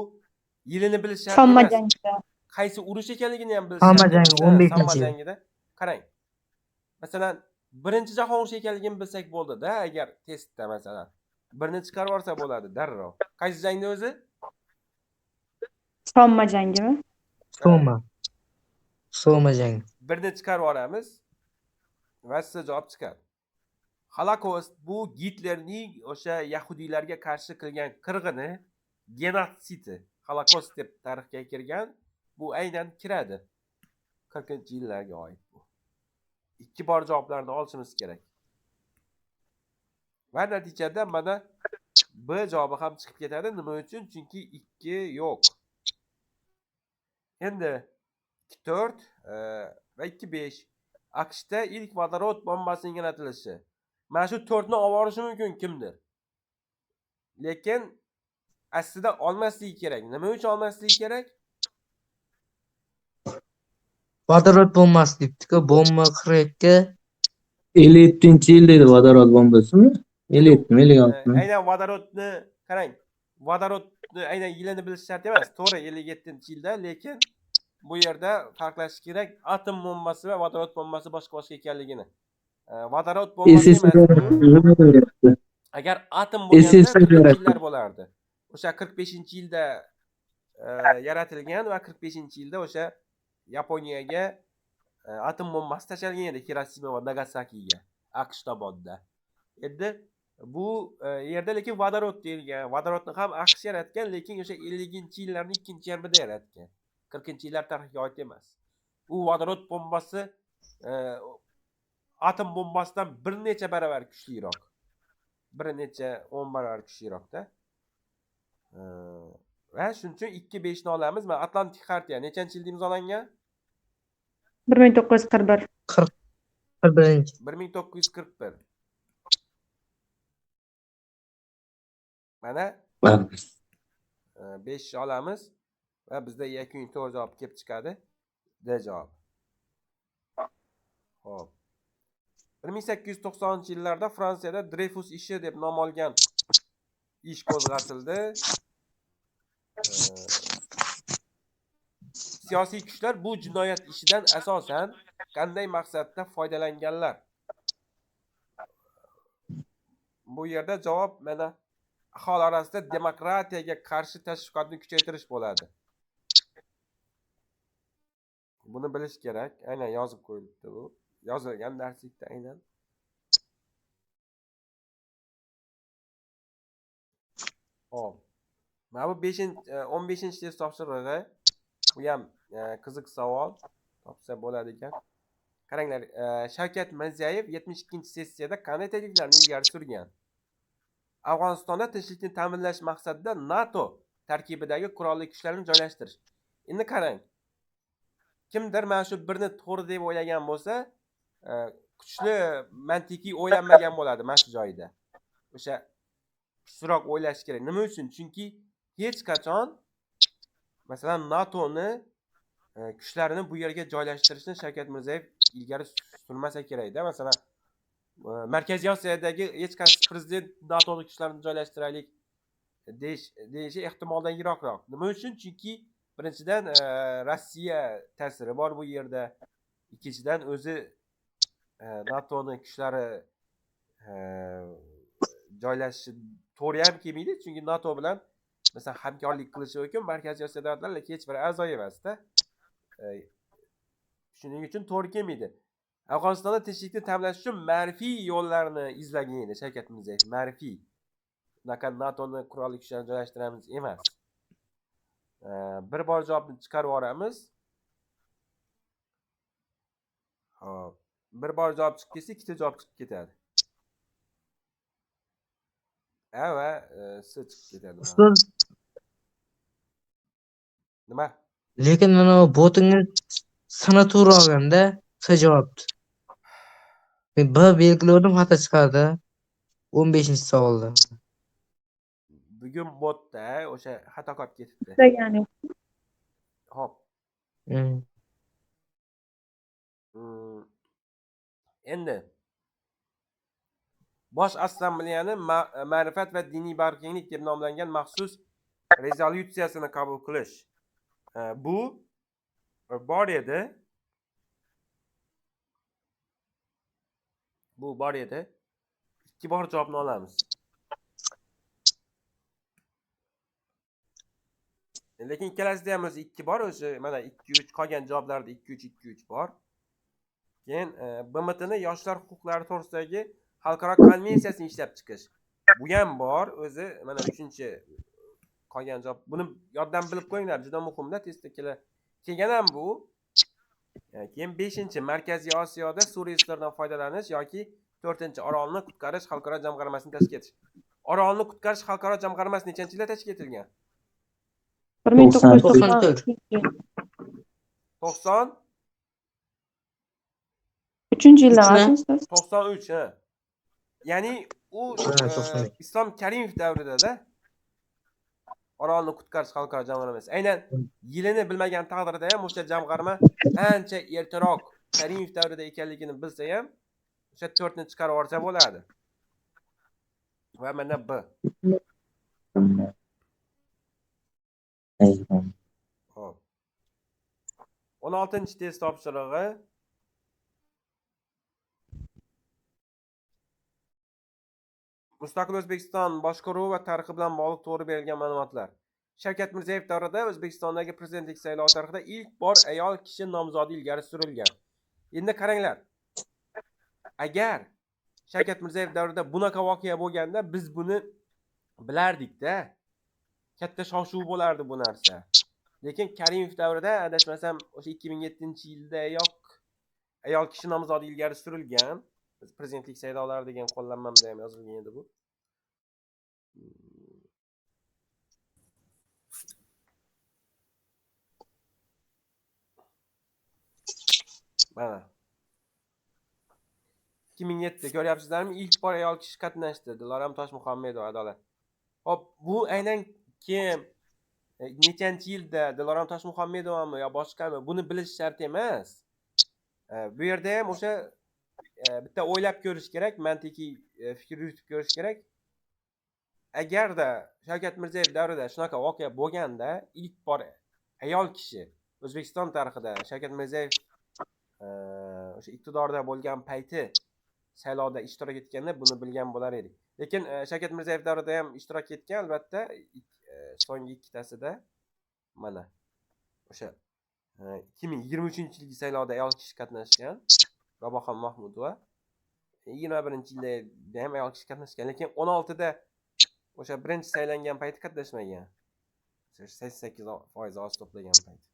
yilini bilish shart Somma emas. jangida. Qaysi urush ekanligini ham bilish Somma shart jangi, emas. 15-yil. Somma jangida. Qarang. Masalan, birinchi jahon urushi ekanligini bilsak bo'ldi-da, agar testda masalan birini chiqarib olsa bo'ladi darrov. Qaysi jangda o'zi? Somma jangimi? So'ma jangi. Birini chiqarib olamiz va sizga javob chiqadi. Holokost bu Gitlerning o'sha yahudiylarga qarshi qilgan qirg'ini, genotsidi. Holokost deb tarixga kirgan, bu aynan kiradi. 40-yillarga oid bu. 2 bor javoblarni olishimiz kerak. Va natijada mana B javobi ham chiqib ketadi. Nima uchun? Chunki 2 yo'q. Endi 4 va 5. AQShda ilk vodorod bombasining yaratilishi. Mana shu 4 ni olib olishi mumkin kimdir. Lekin aslida olmasligi kerak. Nima uchun olmasligi kerak? Vodorod bombasi debdi-ku, bomba qirayotga 57-yil dedi vodorod bombasimi? 57mi, 56mi? aynan vodorodni qarang. Vodorodni aynan yilini bilish shart emas. To'g'ri 57-yilda, lekin bu yerda farqlash kerak atom bombasi va vodorod bombasi boshqa ekanligini. Vodorod bombasi emas bu. Agar atom bo'lganda 40-yillar bo'lardi. O'sha 45-yilda yaratilgan va 45-yilda o'sha Yaponiyaga atom bombasi tashlangan edi Hirosima va Nagasakiga AQSh tomonidan. Endi bu yerda lekin vodorod deyilgan. Vodorodni ham AQSh yaratgan, lekin o'sha 50-yillarning ikkinchi yarmida yaratgan. 40-yillar tarixiga oid emas. Bu vodorod bombasi atom bombasidan bir necha baravar kuchliroq. Bir necha 10 baravar kuchliroqda. Va shuning uchun 2-5 ni olamiz. Mana Atlantik Xartiya nechanchi yilda imzolangan? 1941. 41. 1941. Mana 5 olamiz va bizda yakuniy to'g'ri javob kelib chiqadi. D javob. Xo'p. 1890-yillarda Fransiyada Dreyfus ishi deb nom olgan ish qo'zg'atildi. Siyosiy kuchlar bu jinoyat ishidan asosan qanday maqsadda foydalanganlar? Bu yerda javob mana aholi orasida demokratiyaga qarshi tashviqotni kuchaytirish bo'ladi. Buni bilish kerak. Aynan yozib qo'yilibdi bu. Yozilgan darslikda aynan. Hop. Mana bu 15-test topshirig'i. Bu ham qiziq savol. Topsa bo'ladi ekan. Qaranglar, Shavkat Mirziyoyev 72-sessiyada qanday takliflarni ilgari surgan? Afg'onistonda tinchlikni ta'minlash maqsadida NATO tarkibidagi qurolli kuchlarni joylashtirish. Endi qarang. Kimdir mana shu birni to'g'ri deb o'ylagan bo'lsa, kuchli mantiqiy o'ylanmagan bo'ladi mana shu joyda. O'sha kuchliroq o'ylash kerak. Nima uchun? Chunki hech qachon masalan NATOni kuchlarini bu yerga joylashtirishni Shavkat Mirziyoyev ilgari surmasa kerak-da. Masalan, Markaziy Osiyodagi hech qaysi prezident NATOning kuchlarini joylashtiraylik deyishi ehtimoldan yiroqroq. Nima uchun? Chunki birinchidan Rossiya ta'siri bor bu yerda. Ikkinchidan o'zi NATOning kuchlari joylashishi to'g'ri ham kelmaydi, chunki NATO bilan masalan hamkorlik qilishi mumkin Markaziy Osiyo davlatlari, lekin hech bir a'zo emas-da. Shuning uchun to'g'ri kelmaydi. Afg'onistonda tinchlikni ta'minlash uchun ma'rifiy yo'llarni izlagan edi Shavkat Mirziyoyev. Ma'rifiy. Unaqa NATOni qurolli kuchlarni joylashtiramiz emas. Bir bor javobni chiqarib yuboramiz. Xo'p. Bir bor javob chiqib ketsa, ikkita javob chiqib ketadi. Va S chiqib ketadi. Ustoz, Nima? lekin mana bu botingni sanato'g'ri olganda S javobdi. Men B belgiladim, xato chiqadi. 15-savolda. Bugun botda o'sha xato qolib ketibdi. Ya'ni Xo'p. Endi Bosh Assambleyani ma'rifat va diniy bag'rikenglik deb nomlangan maxsus rezolyutsiyasini qabul qilish. Bu bor edi. Ikki bor javobni olamiz. Lekin ikkalasida ham o'zi 2 bor, o'sha mana 2-3 qolgan javoblarda 2-3 bor. Keyin BMTni yoshlar huquqlari to'g'risidagi xalqaro konvensiyasini ishlab chiqish. Bu ham bor, o'zi mana 3-chi qolgan javob. Buni yoddan bilib qo'yinglar, juda muhimda, testda kelgan ham bu. Keyin 5-chi Markaziy Osiyoda suv resurslaridan foydalanish yoki 4-chi Orolni qutqarish xalqaro jamg'armasini tashkil etish. Orolni qutqarish xalqaro jamg'armasi nechanchi yilda tashkil etilgan? 1994. 90 3-yilda emasmi? 93 ha. Ya'ni u Islom Karimov davrida-da. Orolni qutqarish xalqaro jamg'armasi. Aynan yilini bilmagan taqdirda ham o'sha jamg'arma ancha ertaroq Karimov davrida ekanligini bilsa ham o'sha 4 ni chiqarib yuborsa bo'ladi. Va mana B. Hop. 16-test topshirig'i. Mustaqil O'zbekiston boshqaruvi va tarixi bilan bog'liq to'g'ri berilgan ma'lumotlar. Shavkat Mirziyoyev davrida O'zbekistondagi prezidentlik saylovi tarixida ilk bor ayol kishi nomzodi ilgari surilgan. Endi qaranglar. Agar Shavkat Mirziyoyev davrida bunaqa voqea bo'lganda biz buni bilardik-da. Katta shov-shuv bo'lardi bu narsa. Lekin Karimov davrida adashmasam o'sha 2007-yilda ayol kishi nomzodi ilgari surilgan. Biz prezidentlik saylovlari degan qo'llanmamda ham yozilgan edi bu. Mana. 2007 ko'ryapsizlarmi? İlk bor ayol kishi qatnashdi. Diloram Toshmuhammedova Adolat. Hop, bu aynan kim? Nechanchi yilda Diloram Toshmuhammedovami yo boshqami? Buni bilish shart emas. Bu yerda ham o'sha bitta o'ylab ko'rish kerak, mantiqiy fikr yuritib ko'rish kerak. Agarda Shavkat Mirziyoyev davrida shunaqa voqea bo'lganda, ilk bor ayol kishi O'zbekiston tarixida Shavkat Mirziyoyev o'sha iqtidorda bo'lgan payti saylovda ishtirok etganda buni bilgan bo'lar edik. Lekin Shavkat Mirziyoyev davrida ham ishtirok etgan, albatta, so'nggi ikkitasida mana o'sha 2023-yilgi saylovda ayol kishi qatnashgan. Robaxon Mahmudova 21-yilda ham ayol kishi qatnashgan, lekin 16da o'sha birinchi saylangan payti qatnashmagan. 88% ovoz to'plagan payti.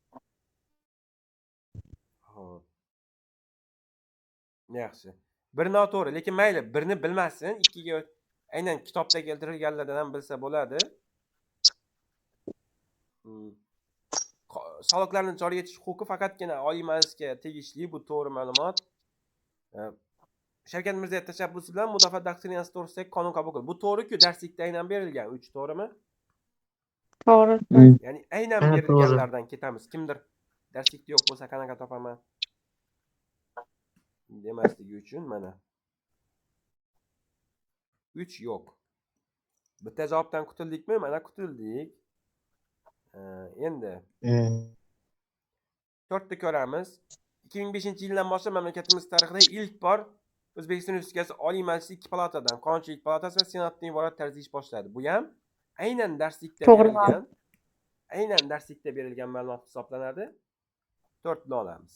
Xo'p. Yaxshi. Bir noto'g'ri, lekin mayli, birni bilmasin, ikkiga aynan kitobda keltirilganlardan ham bilsa bo'ladi. Soliqlarni joriy etish huquqi faqatgina Oliy Majlisga tegishli, bu to'g'ri ma'lumot. Shavkat Mirziyoyev tashabbusi bilan mudofaa doktrinasi to'g'risidagi qonun qabul qildi. Bu to'g'ri-ku, darslikda aynan berilgan 3, to'g'rimi? To'g'ri. Ya'ni aynan berilganlardan ketamiz. Kimdir darslikda yo'q bo'lsa qanaqa topaman demasligi uchun mana 3 yo'q. Bitta javobdan qutuldikmi? Mana qutuldik. Endi 4ni ko'ramiz. 2005-yildan boshlab mamlakatimiz tarixida ilk bor O'zbekiston Respublikasi Oliy Majlisi 2 palatadan, Qonunchilik palatasi va Senatdan iborat tarzda ish boshladi. Bu ham aynan darslikda berilgan, ma'lumot hisoblanadi. 4ni olamiz.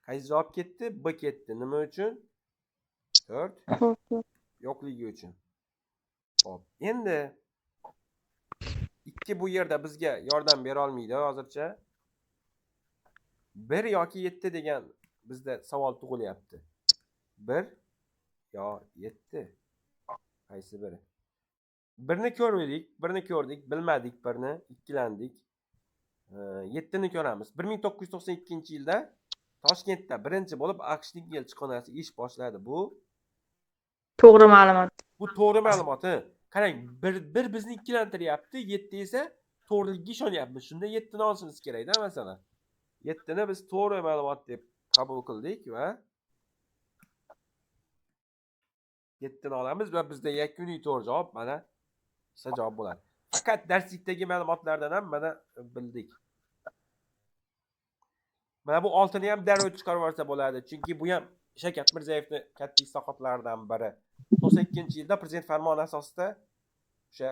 Qaysi javob ketdi? B ketdi. Nima uchun? 4 yo'qligi uchun. Xo'p, endi 2 bu yerda bizga yordam bera olmaydi hozircha. 1 yoki 7 degan bizda savol tug'ilyapti. 1 yo 7. Qaysi biri? 1ni ko'rdik, bilmadik 1ni, ikkilandik. 7ni ko'ramiz. 1992-yilda Toshkentda birinchi bo'lib AQShning elchixonasi ish boshladi. Bu To'g'ri ma'lumot. Bu to'g'ri ma'lumot. Qarang, 1 bizni ikkilantiryapti, 7 esa to'g'riligiga ishonyapmiz. Shunda 7ni olishimiz kerak-da, masalan. 7ni biz to'g'ri ma'lumot deb qabul qildik va 7ni olamiz va bizda yakuniy to'g'ri javob mana shu javob bo'ladi. Faqat darslikdagi ma'lumotlardan ham mana bildik. Mana bu 6ni ham darrov chiqarib olsa bo'ladi, chunki bu ham Shavkat Mirziyoyevning katta islohotlaridan biri. 92-yilda prezident farmoni asosida o'sha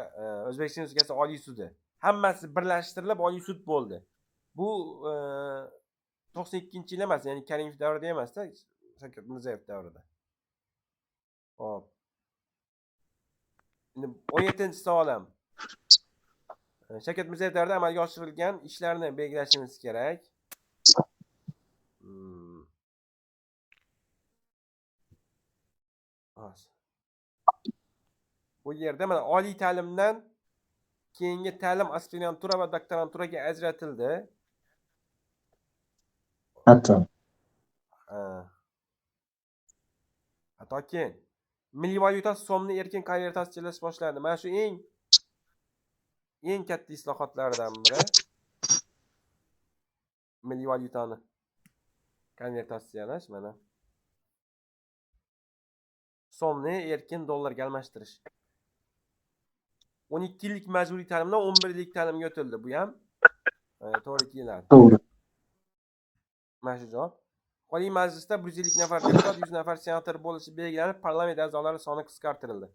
O'zbekiston Respublikasi Oliy sudi hammasi birlashtirilib Oliy sud bo'ldi. Bu 92-yil emas, ya'ni Karimov davrida emas-da, Shavkat Mirziyoyev davrida. Hop. Endi 17-savolim. Shavkat Mirziyoyev davrida amalga oshirilgan ishlarni belgilashimiz kerak. Bu yerda mana oliy ta'limdan keyingi ta'lim aspirantura va doktoranturaga ajratildi. Hatto. Hatto keyin Milliy valyuta so'mni erkin konvertatsiyalash boshlandi. Mana shu eng katta islohotlardan biri. Milliy valyutani konvertatsiyalash mana. So'mni erkin dollarga almashtirish. 12 yillik majburiy ta'limdan 11 yillik ta'limga o'tildi. Bu ham to'g'ri keladi. To'g'ri. Mana shu javob. Oliy Majlisda 150 nafar deputat, 100 nafar senator bo'lishi belgilanib, parlament a'zolari soni qisqartirildi.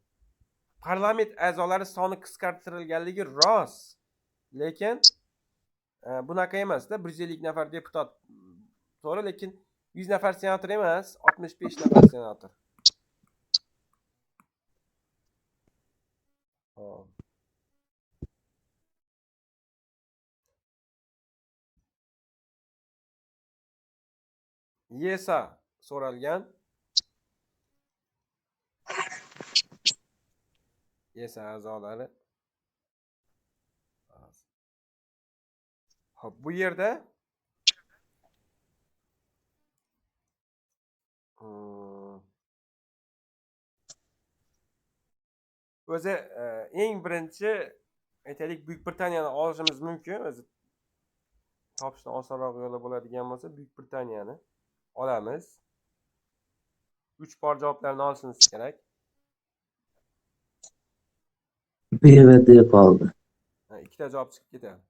Parlament a'zolari soni qisqartirilganligi rost. Lekin bunaqa emas-da, 150 nafar deputat to'g'ri, lekin 100 nafar senator emas, 65 nafar senator. Hop. Yesa so'ralgan. Yesa a'zolari. Hop, bu yerda o'zi eng birinchi aytaylik Buyuk Britaniyani olishimiz mumkin. O'zi topishdan osonroq yo'li bo'ladigan bo'lsa, Buyuk Britaniyani olamiz. 3 bor javoblarni olishimiz kerak. B va D qoldi. Ikkita javob chiqib ketadi.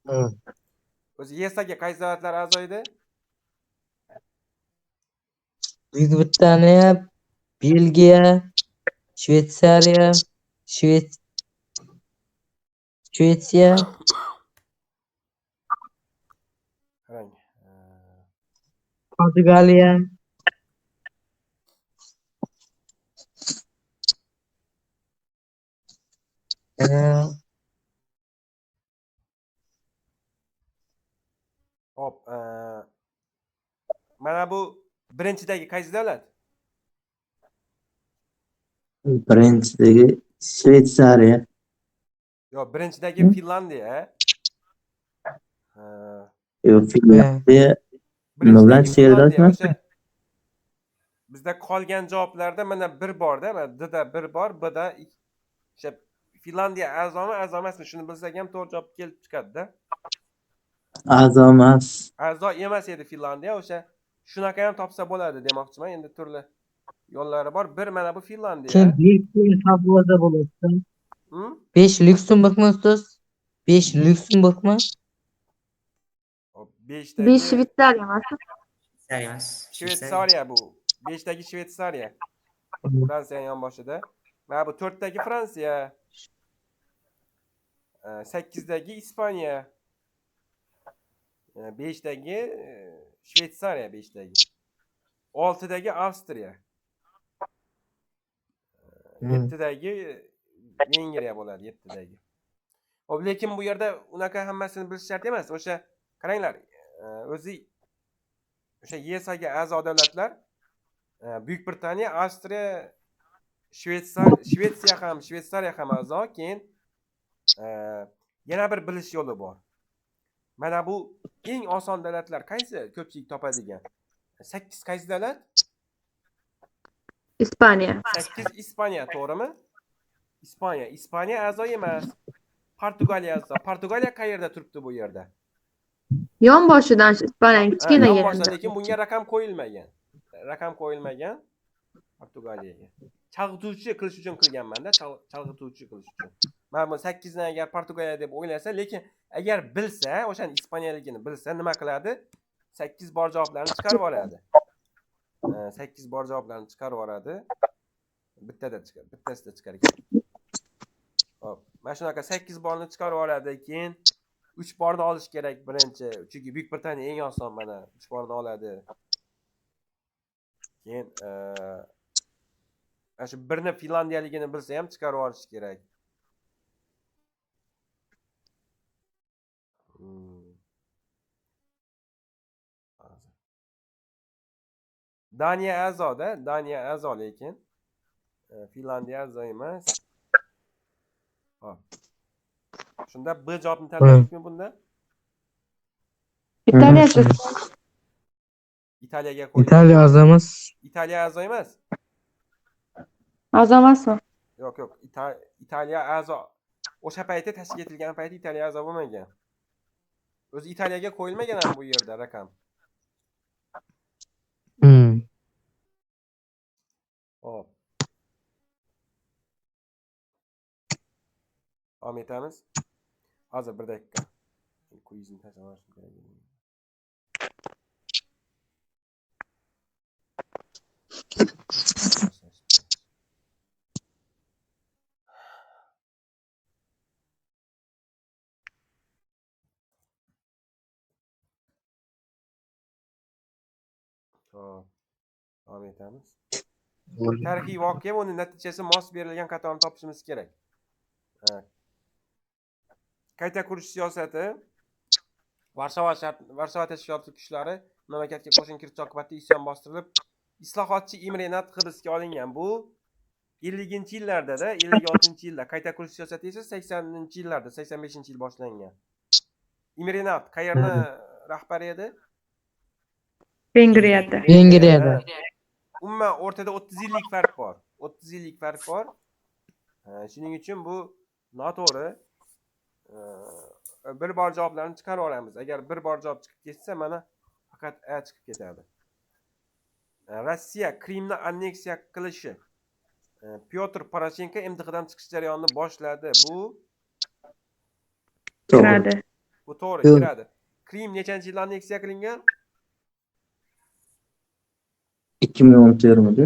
Hmm. O'zi YESAga qaysi davlatlar a'zo edi? Buyuk Britaniya, Belgiya, Shveysariya, Shvetsiya, Qarang. Portugaliya, Hop, mana bu birinchidagi qaysi davlat? Birinchidagi Shveysariya. Yo'q, birinchidagi Finlandiya. Yo'q, Finlandiya. Nima bilan Birinchidagi Finlandiya. chegaralashmas? O'sha bizda qolgan javoblarda mana bir borda, mana D-da bir bor, B-da o'sha Finlandiya a'zomi, a'zo emasmi? Shuni bilsak ham to'g'ri javob kelib chiqadi-da. A'zo emas. A'zo emas edi Finlandiya, o'sha shunaqa ham topsa bo'ladi demoqchiman. Endi turli yo'llari bor. Bir mana bu Finlandiya. keyin Belgiya favvoza bo'ladi. 5 Lyuksemburgmi ustoz? 5 Lyuksemburgmi? Hop, 5 5dagi Shveysariya emasmi? Shveysariya bu. 5dagi Shveysariya. Fransiya yonboshida. Mana bu 4dagi Fransiya. 8dagi Ispaniya. 5dagi Shveysariya 5dagi. 6dagi Avstriya. 7dagi Vengriya bo'ladi 7dagi. Hop, lekin bu yerda unaqa hammasini bilish shart emas. O'sha qaranglar, o'zi o'sha YESAga a'zo davlatlar Buyuk Britaniya, Avstriya, Shveysariya ham a'zo. Keyin yana bir bilish yo'li bor. Mana bu eng oson davlatlar qaysi? Ko'pchilik topadigan. 8 qaysi davlat? Ispaniya. 8 Ispaniya, to'g'rimi? Ispaniya a'zo emas. Portugaliya a'zo. Portugaliya qayerda turibdi bu yerda? Yonboshidan Ispaniyaning kichkina Yonboshida, yerida. lekin bunga raqam qo'yilmagan. Portugaliyaga. Chalg'ituvchi qilish uchun qilganman-da, chalg'ituvchi qilish uchun. Mana bu 8 ni agar Portugaliya deb o'ylasa, lekin agar bilsa, o'sha Ispaniyaligini bilsa, nima qiladi? 8 bor javoblarni chiqarib oladi. 8 bor javoblarni chiqarib oladi. Bittasida chiqar ekan. Hop, mana shunaqa 8 borni chiqarib oladi, keyin 3 borni olish kerak birinchi. Chunki Buyuk Britaniya eng oson mana 3 borni oladi. Keyin ana shu birni Finlandiyaligini bilsa ham chiqarib olish kerak. Daniya a'zoda, Daniya a'zo lekin Finlandiya a'zo emas. Hop. Shunda B javobni tanladikmi bunda? Italiya. Italiyaga qo'ydik. Italiya a'zo emas. Italiya a'zo emas. A'zo emasmi? Yo'q, yo'q. Italiya a'zo. O'sha payti tashkil etilgan payti Italiya a'zo bo'lmagan. O'zi Italiyaga qo'yilmagan ham bu yerda raqam. Hop. Davom etamiz. Hozir bir daqiqa. Quizni tashlashim kerak. Hop. Davom etamiz. Tarixiy voqea va uning natijasi mos berilgan qatorni topishimiz kerak. Qayta qurish siyosati Varshava tashkiloti kuchlari mamlakatga qo'shin kiritish oqibatida isyon bostirilib, islohotchi Imre Nat hibsga olingan. Bu 50-yillarda, 56-yilda, qayta qurish siyosati esa 80-yillarda, 85-yil boshlangan. Imre Nat qayerni rahbari edi? Vengriyada. Umuman o'rtada 30 yillik farq bor. 30 yillik farq bor. Shuning uchun bu noto'g'ri. Bir bor javoblarni chiqarib olamiz. Agar bir bor javob chiqib ketsa, mana faqat A chiqib ketadi. Rossiya Krimni anneksiya qilishi. Pyotr Poroshenko MDHdan chiqish jarayonini boshladi. Bu Kiradi. Bu to'g'ri, kiradi. Krim nechanchi yilda anneksiya qilingan? 2014'müydü?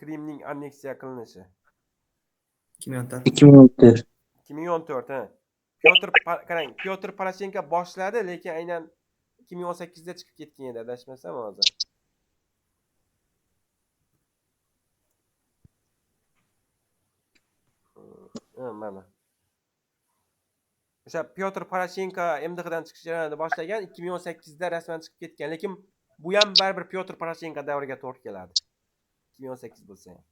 Krimning anneksiya qilinishi. 2014. 2014, ha. Pyotr Poroshenko boshladi, lekin aynan 2018 da chiqib ketgan edi, adashmasam hozir. Mana. O'sha Pyotr Poroshenko MDHdan chiqish jarayonini boshlagan, 2018 da rasman chiqib ketgan, lekin bu ham baribir Pyotr Poroshenko davriga to'g'ri keladi. 2018 bo'lsa ham.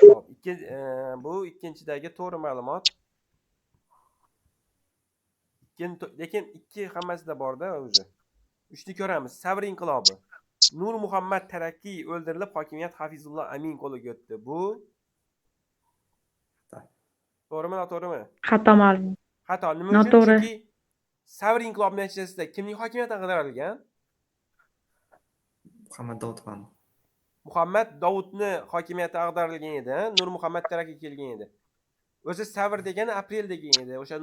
Hop, bu ikkinchidagi to'g'ri ma'lumot. Lekin ikki hammasida bor-da o'zi. Uchni ko'ramiz. Savr inqilobi. Nur Muhammad Tarakkiy o'ldirilib, hokimiyat Hafizulloh Amin qo'liga o'tdi. Bu to'g'rimi, noto'g'rimi? Xato ma'lum. Xato. Nima uchun? Noto'g'ri. Chunki Savr inqilobi natijasida kimning hokimiyati ag'darilgan? Muhammad Davudni hokimiyati ag'darilgan edi. Nur Muhammad Tarakkiy kelgan edi. O'zi Savr degani aprel degan edi. O'sha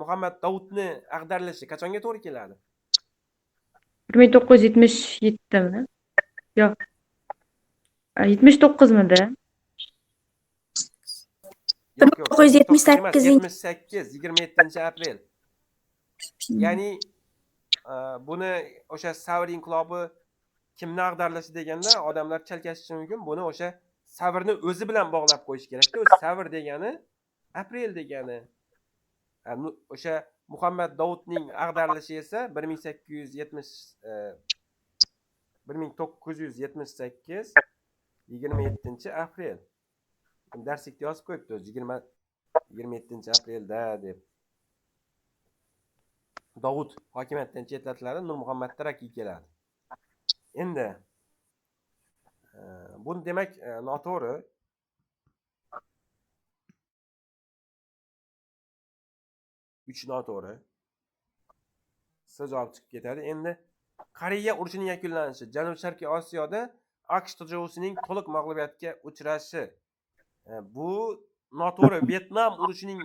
Muhammad Davudni ag'darilishi qachonga to'g'ri keladi? 1977mi? Yo'q. 79midi? 1978, 27-aprel. Ya'ni buni o'sha Savr inqilobi kimni ag'darilishi deganda odamlar chalkashishi mumkin. Buni o'sha Savrni o'zi bilan bog'lab qo'yish kerak-da. Savr degani aprel degani. O'sha Muhammad Davudning ag'darilishi esa 1978 27-aprel. Darslikda yozib qo'yibdi o'zi 27-aprelda deb. Davud hokimiyatdan chetlatiladi, Nur Muhammad Tarakkiy keladi. Endi buni demak noto'g'ri. Uch noto'g'ri. Javob chiqib ketadi. Endi Koreya urushining yakunlanishi. Janubi-Sharqiy Osiyoda AQSh TJUSining to'liq mag'lubiyatga uchrashi. Bu noto'g'ri. Vyetnam urushining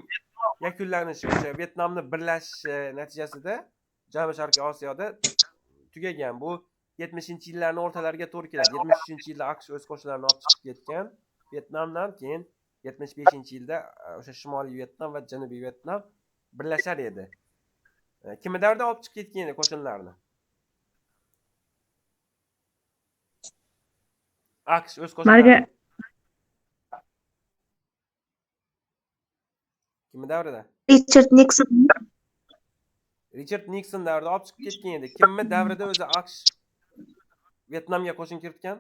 yakunlanishi, o'sha Vyetnamni birlashishi natijasida Janubi-Sharqiy Osiyoda tugagan. Bu 70-yillarning o'rtalariga to'g'ri keladi. 73-yilda AQSh o'z qo'shinlarini olib chiqib ketgan Vyetnamdan keyin 75-yilda o'sha Shimoliy Vyetnam va Janubiy Vyetnam birlashar edi. Kimni davrida olib chiqib ketgan edi qo'shinlarni? AQSh o'z qo'shinlarini. Kimni davrida? Richard Nikson davrida olib chiqib ketgan edi. Kimni davrida o'zi AQSh Vyetnamga qo'shin kiritgan?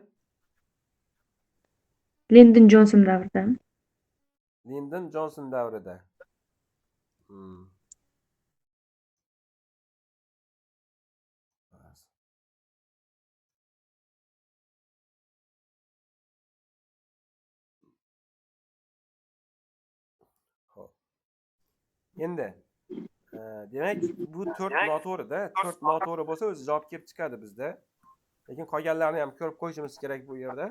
Lyndon Johnson davrida. Lyndon Johnson davrida. Endi demak bu 4 noto'g'ri-da. 4 noto'g'ri bo'lsa o'zi javob kelib chiqadi bizda. Lekin qolganlarini ham ko'rib qo'yishimiz kerak bu yerda.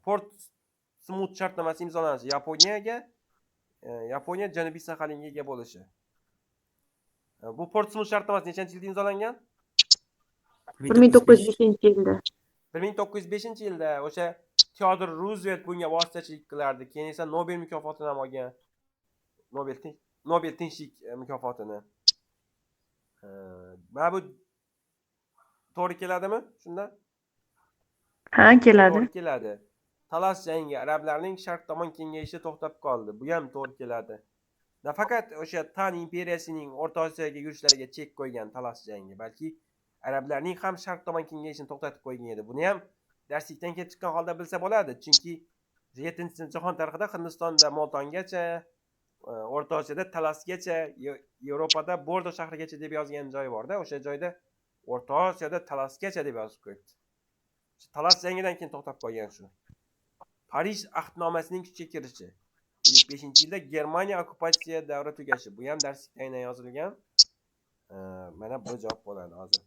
Portsmut shartnomasi imzolanishi Yaponiya Janubiy Saxalinga ega bo'lishi. Bu Portsmut shartnomasi nechanchi yilda imzolangan? 1905-yilda. 1905-yilda o'sha Teodor Ruzvelt bunga vositachilik qilardi. Keyin esa Nobel mukofotini ham olgan. Nobel tinchlik mukofotini. Mana bu to'g'ri keladimi? Shunda? Ha, keladi. To'g'ri keladi. Talas jangi arablarning sharq tomon kengayishi to'xtab qoldi. Bu ham to'g'ri keladi. Nafaqat o'sha Tan imperiyasining O'rta Osiyoga yurishlariga chek qo'ygan Talas jangi, balki arablarning ham sharq tomon kengayishini to'xtatib qo'ygan edi. Buni ham darslikdan kelib chiqqan holda bilsa bo'ladi, chunki 7-jahon tarixida Hindistonda Moltongacha, O'rta Osiyoda Talasgacha, Yevropada Bordo shahrigacha deb yozgan joyi bor-da, o'sha joyda O'rta Osiyoda Talasgacha deb yozib qo'yibdi. Talas jangidan keyin to'xtab qolgan shu. Parij ahdnomasining kuchga kirishi. 15-yilda Germaniya okkupatsiya davri tugashi. Bu ham darslikda aynan yozilgan. Mana bu javob bo'ladi hozir.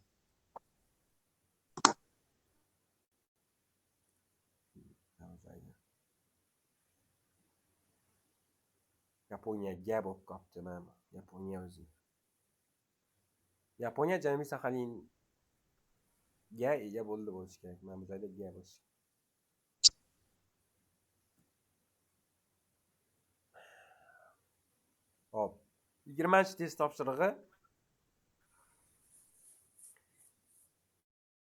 Yaponiyaga bo'lib qolibdi mana. Yaponiya o'zi. Yaponiya Janubiy Saxalinga ega bo'ldi bo'lishi kerak. Mana bu joyda ega bo'lishi. Hop. 20-test topshirig'i.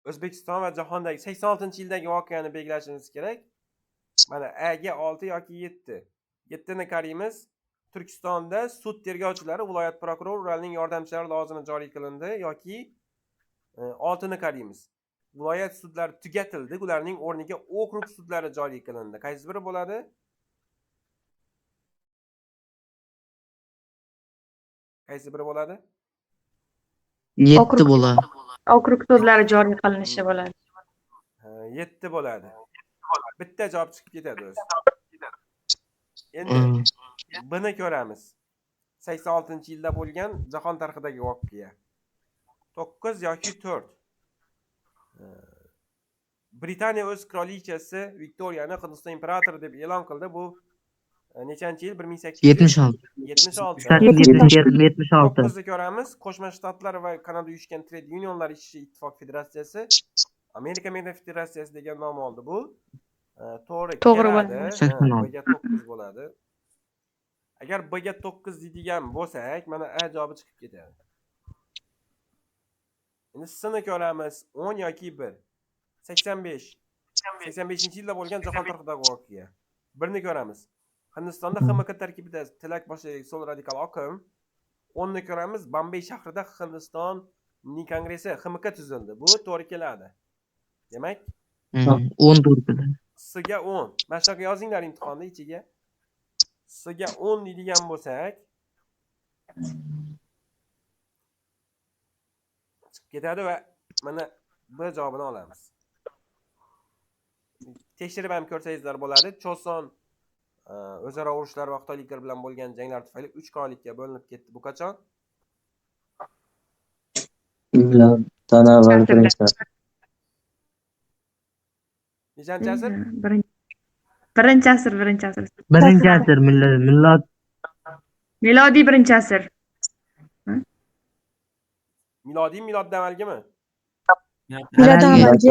O'zbekiston va jahondagi 86-yildagi voqeani belgilashimiz kerak. Mana A ga 6 yoki 7. 7ni qaraymiz. Turkistonda sud tergovchilari, viloyat prokurori, ularning yordamchilari lozimi joriy qilindi yoki 6ni qaraymiz. Viloyat sudlari tugatildi, ularning o'rniga okrug sudlari joriy qilindi. Qaysi biri bo'ladi? Qaysi biri bo'ladi? 7 bo'ladi. Okrug sudlari joriy qilinishi bo'ladi. 7 bo'ladi. Bitta javob chiqib ketadi o'zi. Endi buni ko'ramiz. 86-yilda bo'lgan jahon tarixidagi voqea. 9 yoki 4. Britaniya o'z qirolichasi Viktoriyani Hindiston imperatori deb e'lon qildi. Bu nechanchi yil? 76. 76. 76. 9ni ko'ramiz. Qo'shma Shtatlar va Kanada uyushgan Trade Unionlar ishi ittifoq federatsiyasi Amerika Mehnat Federatsiyasi degan nom oldi bu. To'g'ri keladi. B ga 9 bo'ladi. Agar B ga 9 deydigan bo'lsak, mana A javobi chiqib ketadi. Endi S'ni ko'ramiz. 10 yoki 1. 85. 85-yilda bo'lgan jahon tarixidagi voqea. 1ni ko'ramiz. Hindistonda XMK tarkibida tilak boshidagi so'l radikal oqim. 10ni ko'ramiz. Bombay shahrida Hindiston Milliy kongressi XMK tuzildi. Bu to'g'ri keladi. Demak, 10 to'g'ri keladi. S'ga 10. Mana shu yerga yozinglar imtihonda ichiga. S'ga 10 deydigan bo'lsak, chiqib ketadi va mana B javobini olamiz. Tekshirib ham ko'rsangizlar bo'ladi. Choson o'zaro urushlar va xitoyliklar bilan bo'lgan janglar tufayli 3 qonlikka bo'linib ketdi. Bu qachon? Miloddan avval birinchi asr. Nechanchi asr? Birinchi asr. Birinchi asr milod. Milodiy birinchi asr. Milodiy miloddan avvalgimi? Miloddan avvalgi.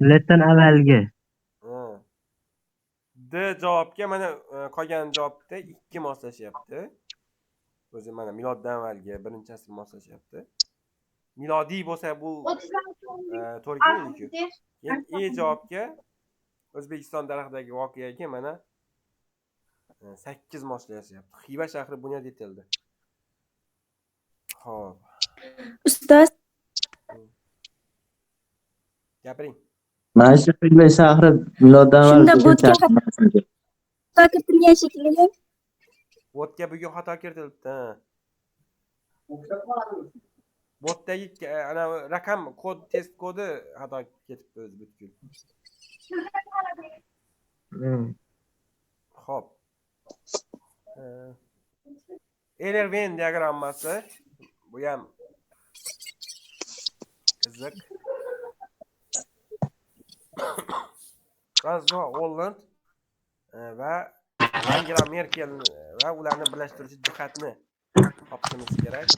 Miloddan avvalgi. D javobga mana qolgan javobda 2 moslashyapti. O'zi mana miloddan avvalgi birinchi asr moslashyapti. Milodiy bo'lsa bu to'g'ri keladi-ku. Endi E javobga O'zbekiston tarixidagi voqeaga mana 8 moslashyapti. Xiva shahri bunyod etildi. Xo'p. Ustoz, Gapiring. Mana shu Xiva shahri miloddan avval shunda uchinchi bo'tga xato kiritilgan shekilli. Botga bugun xato kiritilibdi. Botdagi ana raqam kod test kodi xato ketibdi o'zi butkul. Xo'p. Eyler-Venn diagrammasi. Bu ham qiziq. François Hollande va Angela Merkel va ularni birlashtiruvchi jihatni topishimiz kerak.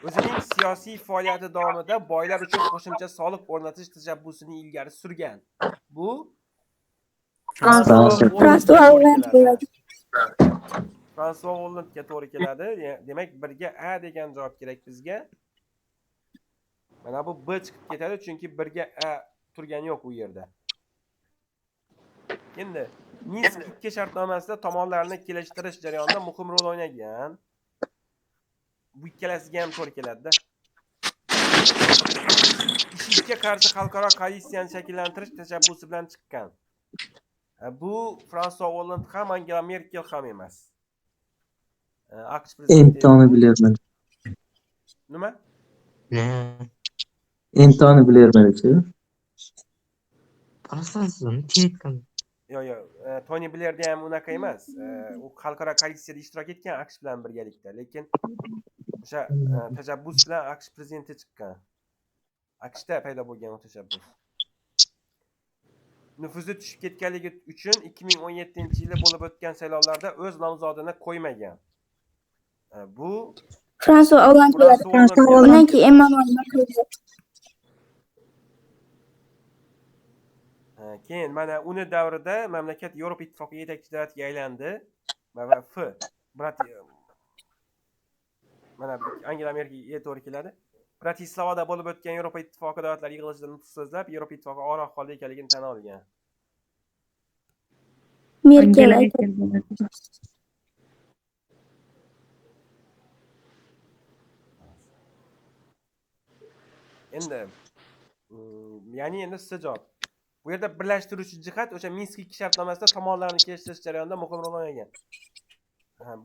O'zining siyosiy faoliyati davomida boylar uchun qo'shimcha soliq o'rnatish tashabbusini ilgari surgan. Bu François Hollande François Hollandga to'g'ri keladi. Demak, birga A degan javob kerak bizga. Mana bu B chiqib ketadi, chunki birga A turgani yo'q u yerda. Endi Minsk 2 shartnomasida tomonlarni kelishtirish jarayonida muhim rol o'ynagan. Bu ikkalasiga ham to'g'ri keladi-da. IShIDga qarshi xalqaro koalitsiyani shakllantirish tashabbusi bilan chiqqan. Bu François Hollande ham Angela Merkel ham emas. AQSh prezidenti. Entoni bilerman. Nima? Entoni bilerman-ku. Qarasam, tiyetgan. Yo'q, Tony Blairda ham unaqa emas. U xalqaro koalitsiyada ishtirok etgan AQSh bilan birgalikda, lekin o'sha tashabbus bilan AQSh prezidenti chiqqan. AQShda paydo bo'lgan o tashabbus. Nufuzi tushib ketganligi uchun 2017-yili bo'lib o'tgan saylovlarda o'z nomzodini qo'ymagan. Bu François Hollande bo'ladi. Undan keyin Emmanuel Macron. Keyin mana uni davrida mamlakat Yevropa Ittifoqi yetakchi davlatiga aylandi va F mana Angela Merkelga to'g'ri keladi. Bratislavada bo'lib o'tgan Yevropa Ittifoqi davlatlari yig'ilishida nutq so'zlab, Yevropa Ittifoqi og'ir ahvolda ekanligini tan olgan. Merkel Endi ya'ni endi sizga javob. Bu yerda birlashtiruvchi jihat o'sha Minsk 2 shartnomasida tomonlarni kelishtirish jarayonida muhim rol o'ynagan.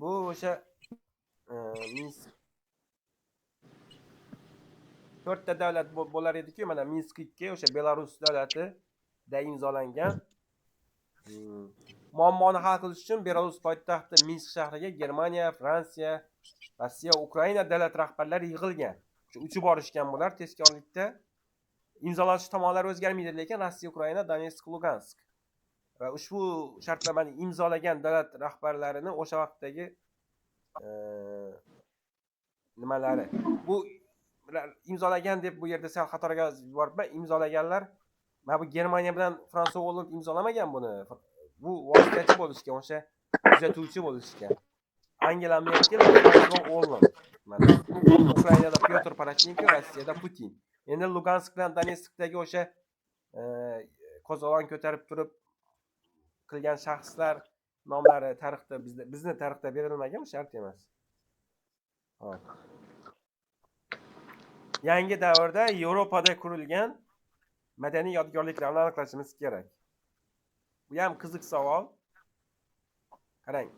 Bu o'sha Minsk 4 ta davlat bo'lar edi-ku, mana Minsk 2 o'sha Belarus davlatida imzolangan. Muammoni hal qilish uchun Belarus poytaxti Minsk shahriga Germaniya, Fransiya, Rossiya, Ukraina davlat rahbarlari yig'ilgan. Shu uchib borishgan bular tezkorlikda. İmzolash tomonlari o'zgarmaydi, lekin Rossiya, Ukraina, Donetsk, Lugansk. Va ushbu shartnomani imzolagan davlat rahbarlarini o'sha vaqtdagi nimalari. Bu imzolagan deb bu yerda sal xatoga yuboribman. Imzolaganlar mana bu Germaniya bilan François Hollande imzolamagan buni. Bu vositachi bo'lishgan, o'sha kuzatuvchi bo'lishgan. Angela Merkel va François Hollande. Mana Ukrainada Pyotr Poroshenko, Rossiyada Putin. Endi Lugansk bilan Donetskdagi o'sha qo'zg'olon ko'tarib turib qilgan shaxslar nomlari tarixda bizni tarixda berilmagan, shart emas. Hop. Yangi davrda Yevropada qurilgan madaniy yodgorliklarni aniqlashimiz kerak. Bu ham qiziq savol. Qarang.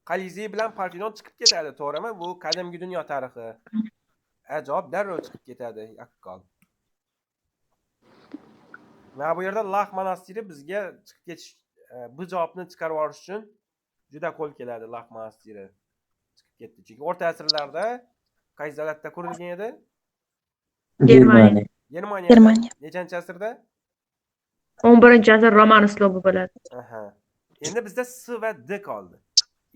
Kolizey bilan Partenon chiqib ketadi, to'g'rimi? Bu qadimgi dunyo tarixi. Javob darrov chiqib ketadi, yaqqol. Va bu yerda Lax monastiri bizga chiqib ketish, bu javobni chiqarib olish uchun juda qo'l keladi Lax monastiri. Chiqib ketdi. Chunki o'rta asrlarda qaysi davlatda qurilgan edi? Germaniya. Germaniya. Nechanchi asrda? 11-asr roman uslubi bo'ladi. Aha. Endi bizda S va D qoldi.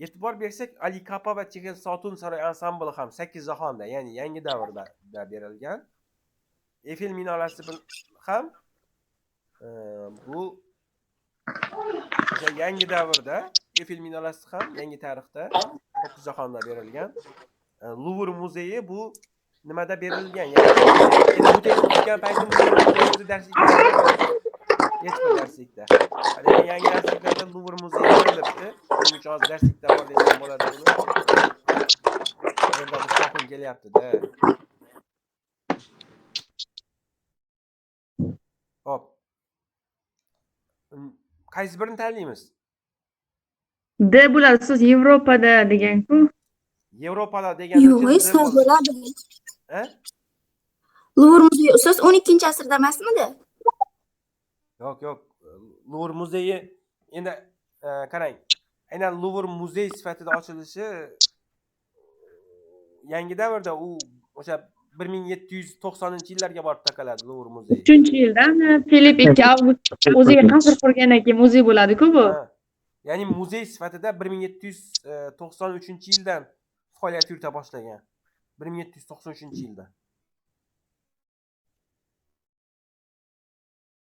E'tibor bersak, Ali Kapa va Chexel Sotun saroy ansambli ham 8 jahonda, ya'ni yangi davrda berilgan. Eiffel minorasi ham bu yangi davrda, Eiffel minorasi ham yangi tarixda 9 jahonda berilgan. Louvre muzeyi bu nimada berilgan? Ya'ni bu teknik paytimizda o'zi darslikda hech bir darslikda. Hali yangi darsliklarda Louvre muzeyi berilibdi. Shuning uchun hozir darslikda bor desam bo'ladi buni. Endi bu shahrim kelyapti-da. Hop. Qaysi birini tanlaymiz? D bo'ladi, siz Yevropada degan-ku. Yevropada degan Yo'q, so'z bo'ladi. Louvre muzeyi ustoz 12-asrda emasmidi? Yo'q. Louvre muzeyi endi qarang. aynan Luvr muzey sifatida ochilishi yangi davrda u o'sha 1790-yillarga borib taqaladi Luvr muzeyi. 3-yildami? Filip 2 avgust o'ziga qasr qurgandan keyin muzey bo'ladi-ku bu. Ha. Ya'ni muzey sifatida 1793-yildan faoliyat yurita boshlagan. 1793-yilda.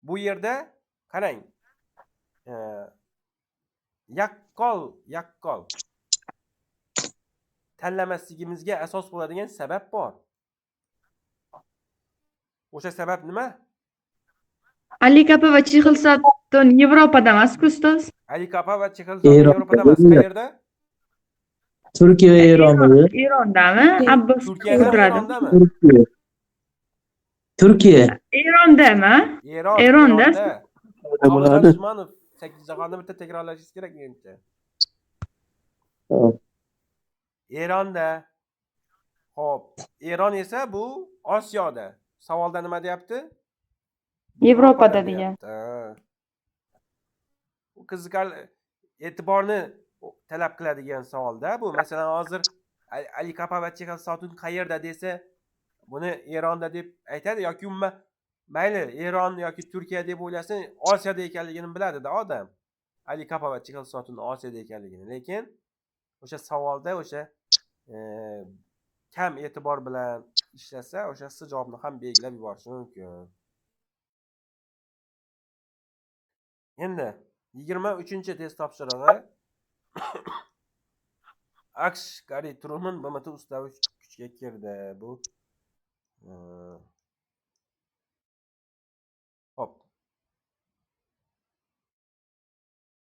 Bu yerda qarang. Yaqqol tanlamasligimizga asos bo'ladigan sabab bor. O'sha sabab nima? Alikapa va Chixilsaton Yevropada emas-ku ustoz? Alikapa va Chixilsaton Yevropada emas, qayerda? Turkiya va Eronmi? Erondami? Abbos Turkiyada, o'tiradi. Erondami? Turkiya. Erondami? Eronda. Obidjon Usmonov 8 jahonni bitta takrorlashingiz kerak menimcha. Eronda. Xo'p, Eron esa bu Osiyoda. Savolda nima deyapti? Yevropada degan. Bu qiziqarli e'tiborni talab qiladigan savolda bu. Masalan, hozir Alikapa va Chixilsaton qayerda desa, buni Eronda deb aytadi yoki umuman mayli Eron yoki Turkiya deb o'ylasin, Osiyoda ekanligini biladi-da odam. Alikapa va Chixilsaton Osiyoda ekanligini. Lekin o'sha savolda o'sha kam e'tibor bilan ishlasa, o'sha javobni ham belgilab yuborishi mumkin. Endi 23-test topshirig'i AQSh Gari Truman BMT ustavi kuchga kirdi. Bu hop.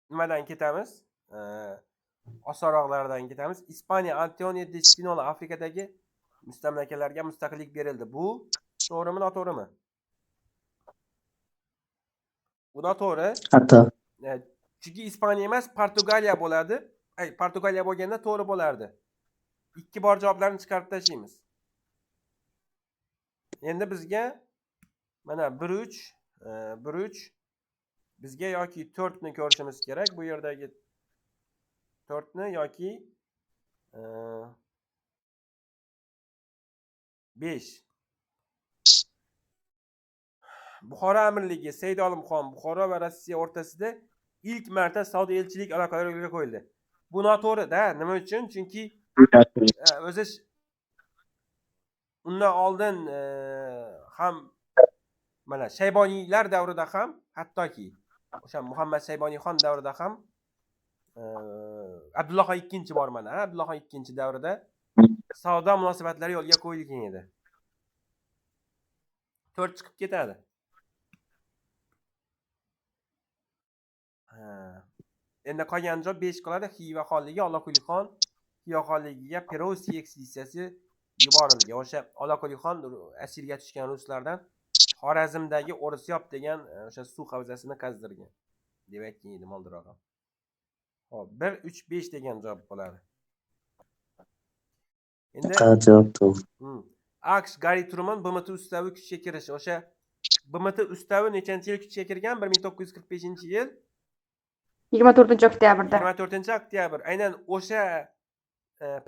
Nimadan ketamiz? Osonroqlardan ketamiz. Ispaniya Antonio de Spinola Afrikadagi mustamlakalarga mustaqillik berildi. Bu to'g'rimi, noto'g'rimi? Bu noto'g'ri. Xato. Chunki Ispaniya emas, Portugaliya bo'ladi. Portugaliya bo'lganda to'g'ri bo'lardi. Ikki bor javoblarni chiqarib tashlaymiz. Endi bizga mana 1-3 bizga yoki 4 ni ko'rishimiz kerak. Bu yerdagi 4 ni yoki 5. Buxoro amirligi Said Olimxon Buxoro va Rossiya o'rtasida ilk marta savdo elchilik aloqalari yo'lga qo'yildi. Bu noto'g'ri-da. Nima uchun? Chunki o'zi undan oldin ham mana Shayboniylar davrida ham, hattoki o'sha Muhammad Shayboniyxon davrida ham Abdulloh II bor mana. Abdulloh II davrida savdo munosabatlari yo'lga qo'yilgan edi. 4 chiqib ketadi. Endi qolgan joy 5 qoladi. Xiva xonligi Oloqulixon Xiva xonligiga Perosi ekspeditsiyasi yuborilgan. O'sha Oloqulixon asirga tushgan ruslardan Xorazmdagi O'risyob degan o'sha suv havzasini qazdirgan deb aytgan edim oldinroq. Xo'p, 1 3 5 degan javob bo'ladi. Endi Javob to'g'ri. AQSh Gari Truman BMT ustavi kuchga kirishi. O'sha BMT ustavi nechanchi yil kuchga kirgan? 1945-yil 24-oktyabrda. 24-oktyabr. Aynan o'sha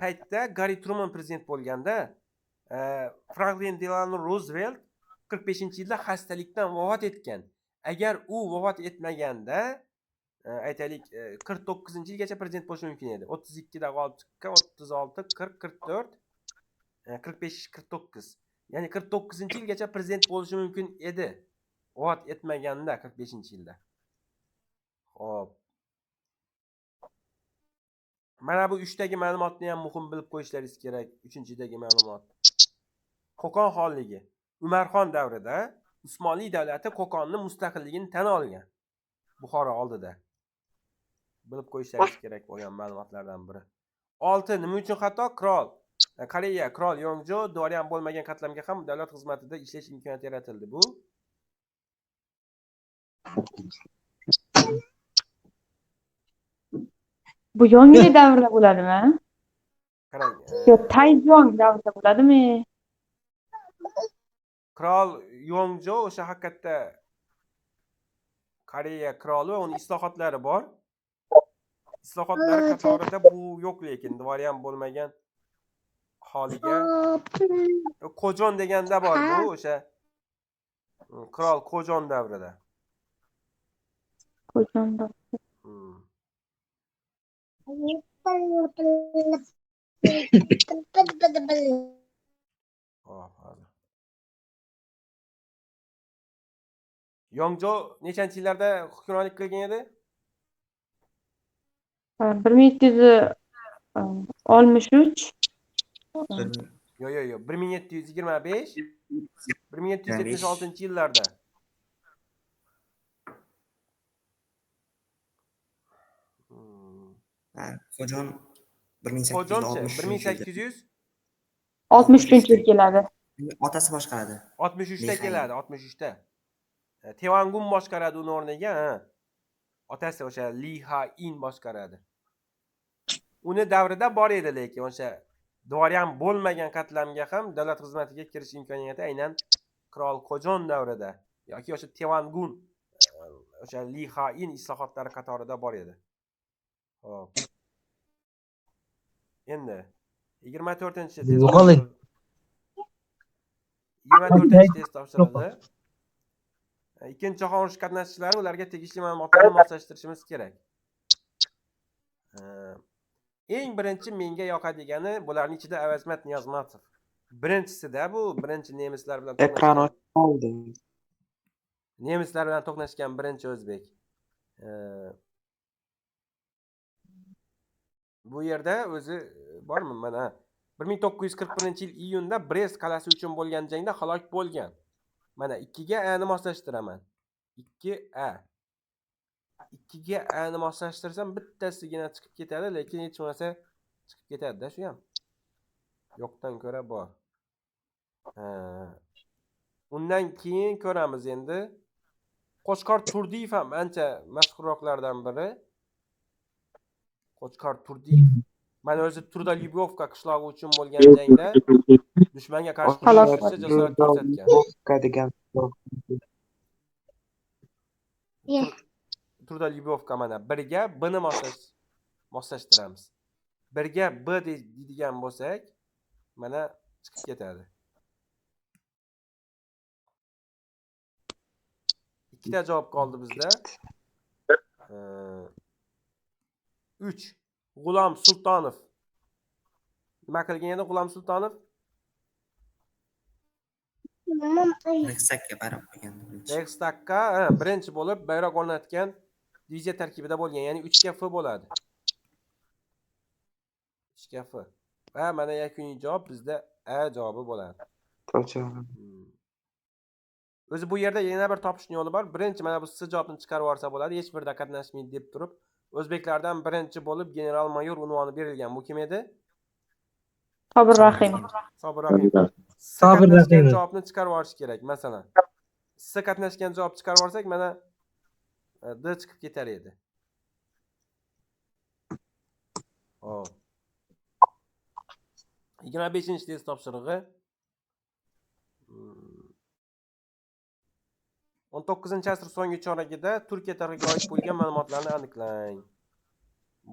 paytda Gari Truman prezident bo'lganda, Franklin Delano Roosevelt 45-yilda xastalikdan vafot etgan. Agar u vafot etmaganda, aytaylik 49-yilgacha prezident bo'lishi mumkin edi. 32 da g'olib chiqqan, 36, 40, 44, 45, 49. Ya'ni 49-yilgacha prezident bo'lishi mumkin edi. Vafot etmaganda 45-yilda. Xo'p. Mana bu 3dagi ma'lumotni ham muhim bilib qo'yishlaringiz kerak. 3-chidagi ma'lumot. Qo'qon xonligi Umarxon davrida Usmonli davlati Qo'qonning mustaqilligini tan olgan. Buxoro oldida. Bilib qo'yishlaringiz kerak bo'lgan ma'lumotlardan biri. 6. Nima uchun xato? Koreya qirol Yongjo dvoryan bo'lmagan qatlamga ham davlat xizmatida ishlash imkoniyati yaratildi. Bu Yongli davrida bo'ladimi? Qarang. Yo, Tayjong davrida bo'ladimi? Qirol Yongjo o'sha haqiqatda Koreya qiroli va uning islohotlari bor. islohotlar qatorida bu yo'q, lekin dvoryan bo'lmagan holiga Qo'jon deganda bor bu o'sha qirol Qo'jon davrida. Qo'jonda. Hmm. Hop, hozir. Yongjo nechanchi yillarda hukmronlik qilgan edi? 1763. Yo'q. 1725, 1776-yillarda. Qo'jon Qo'jonchi 1800 63 keladi. otasi boshqaradi. 63da keladi, 63da. Tevangun boshqaradi uni o'rniga, ha. Otasi o'sha Li Ha-in boshqaradi. Uni davrida bor edi, lekin o'sha dvoryan bo'lmagan qatlamga ham davlat xizmatiga kirish imkoniyati aynan qirol Qo'jon davrida yoki o'sha Tevangun o'sha Li Ha-in islohotlari qatorida bor edi. Xo'p. Endi 24-chi test. 24-chi test topshirildi. Ikkinchi jahon urushi qatnashchilari ularga tegishli ma'lumotlarni moslashtirishimiz kerak. Eng birinchi menga yoqadigani bularning ichida Avazmat Niyozmatov. Birinchisida bu birinchi nemislar bilan Ekran to'qnashgan. oldi. Nemislar bilan to'qnashgan birinchi o'zbek. Bu yerda o'zi bormi? Mana 1941-yil iyunda Brest qal'asi uchun bo'lgan jangda halok bo'lgan. Mana 2 ga A ni moslashtiraman. 2A. 2 ga A ni moslashtirsam bittasigina chiqib ketadi, lekin hech bo'lmasa chiqib ketadi-da shu ham. Yo'qdan ko'ra bor. Undan keyin ko'ramiz endi. Qo'chqor Turdiyev ham ancha mashhurroqlardan biri. Qo'chqor Turdiyev. Mana o'zi Turdolyubovka qishlog'i uchun bo'lgan jangda dushmanga qarshi kurashishda jasorat ko'rsatgan. degan. Turdolyubovka mana 1 ga B ni moslashtiramiz. 1 ga B deydigan bo'lsak, mana chiqib ketadi. Ikkita javob qoldi bizda. 3. G'ulom Sultonov. Nima qilgan edi G'ulom Sultonov? Rexsakka barib qo'ygan. Rexsakka birinchi bo'lib bayroq o'rnatgan diviziya tarkibida bo'lgan, ya'ni 3 ga F bo'ladi. 3 ga F. Va mana yakuniy javob bizda A javobi bo'ladi. O'zi bu yerda yana bir topishning yo'li bor. Birinchi mana bu S javobni chiqarib yuborsa bo'ladi, hech birda qatnashmaydi deb turib. O'zbeklardan birinchi bo'lib general-mayor unvoni berilgan. Bu kim edi? Sobir Rahimov. Sobir Rahimov. Sobir Rahimov. Javobni chiqarib yuborish kerak. Masalan, S qatnashgan javob chiqarib yuborsak, mana D chiqib ketar edi. Hop. 25-chi test topshirig'i. 19-asr so'nggi choragida Turkiya tarixiga oid bo'lgan ma'lumotlarni aniqlang.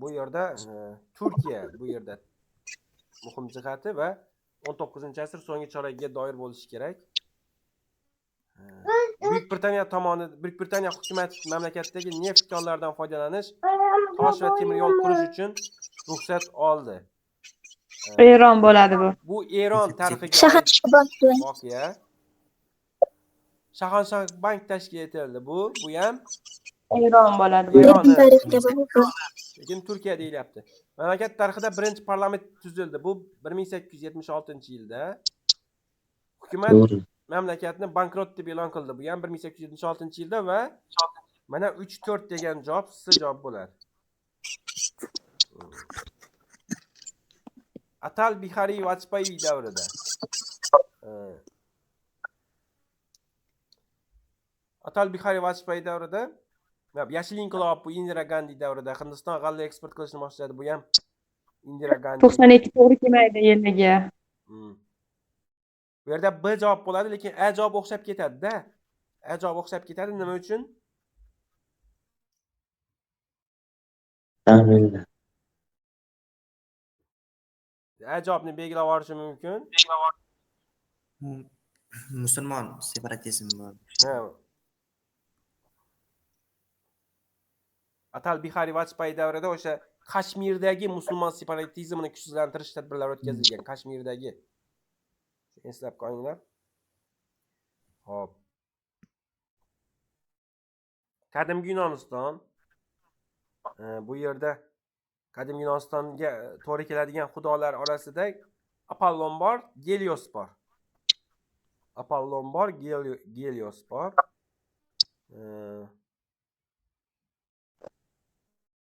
Bu yerda Turkiya bu yerda muhim jihati va 19-asr so'nggi choragiga doir bo'lishi kerak. Buyuk Britaniya hukumati mamlakatdagi neft konlaridan foydalanish, tosh va temir yo'l qurish uchun ruxsat oldi. Eron bo'ladi bu. Bu Eron tarixiga voqea. Shahanshah bank tashkil etildi. Bu ham Eron bo'ladi. Lekin Turkiya deyilyapti. Mamlakat tarixida birinchi parlament tuzildi. Bu 1876-yilda. Hukumat mamlakatni bankrot deb e'lon qildi. Bu ham 1876-yilda va mana 3-4 degan javob C javob bo'ladi. Atal Bihari Vajpayee davrida. Atal Bihari Vajpayee davrida Yashil inqilob bu Indira Gandhi davrida Hindiston g'alla eksport qilishni boshladi. Bu ham Indira Gandhi. 92 to'g'ri kelmaydi yiliga. Bu yerda B javob bo'ladi, lekin A javob o'xshab ketadi-da. A javob o'xshab ketadi. Nima uchun? Taminla. Javobni belgilab olishi mumkin. Musulmon separatizm bor. Ha. Atal Bihari Vajpayee davrida o'sha Kashmirdagi musulmon separatizmini kuchsizlantirish tadbirlari o'tkazilgan. Kashmirdagi. Eslab qolinglar. Xo'p. Qadimgi Yunoniston bu yerda qadimgi Yunonistonga to'g'ri keladigan xudolar orasida Apollon bor, Helios bor. Apollon bor, Helios bor.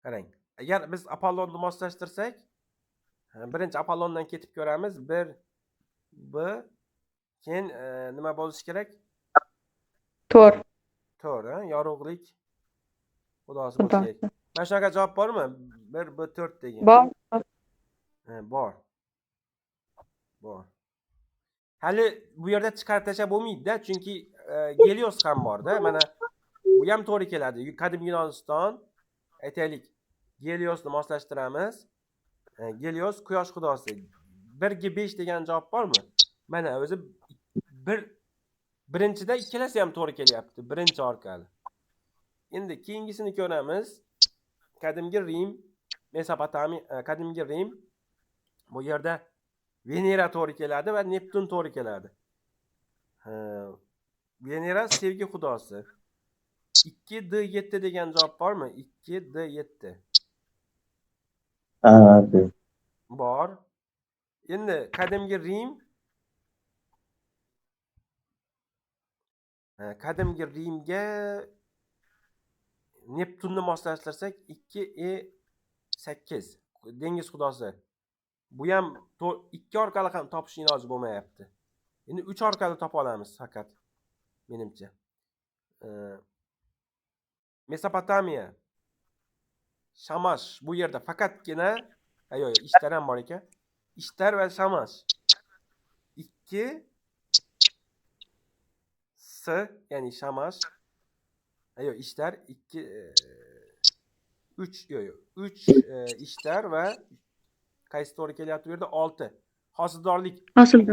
Qarang. Agar biz Apollonni moslashtirsak, birinchi Apollondan ketib ko'ramiz. Keyin nima bo'lishi kerak? To'r. To'r, yorug'lik xudosi bo'lishi kerak. Mana shunaqa javob bormi? 1 B4 degan. Bor. Bor. Bor. Hali bu yerda chiqarib tashlab bo'lmaydi-da, chunki Helios ham bor-da. Mana bu ham to'g'ri keladi. Qadimgi Yunoniston, aytaylik, Heliosni moslashtiramiz. Helios quyosh xudosi. 1 ga 5 degan javob bormi? Mana o'zi birinchida ikkalasi ham to'g'ri kelyapti. Birinchi orqali. Endi keyingisini ko'ramiz. Qadimgi Rim, Mesopotamiya, qadimgi Rim bu yerda Venera to'g'ri keladi va Neptun to'g'ri keladi. Venera sevgi xudosi. 2D7 degan javob bormi? 2D7. Ha, Bor. Endi qadimgi Rimga Neptunni moslashtirsak 2E8 dengiz xudosi. Bu ham 2 orqali ham topish iloji bo'lmayapti. Endi 3 orqali topa olamiz faqat menimcha. Mesopotamiya, Shamash bu yerda faqatgina Ishtar ham bor ekan. Ishtar va Shamash. 2 S ya'ni Shamash. Ishtar 2 3 Ishtar va qaysi to'g'ri kelyapti bu yerda? 6. Hosildorlik.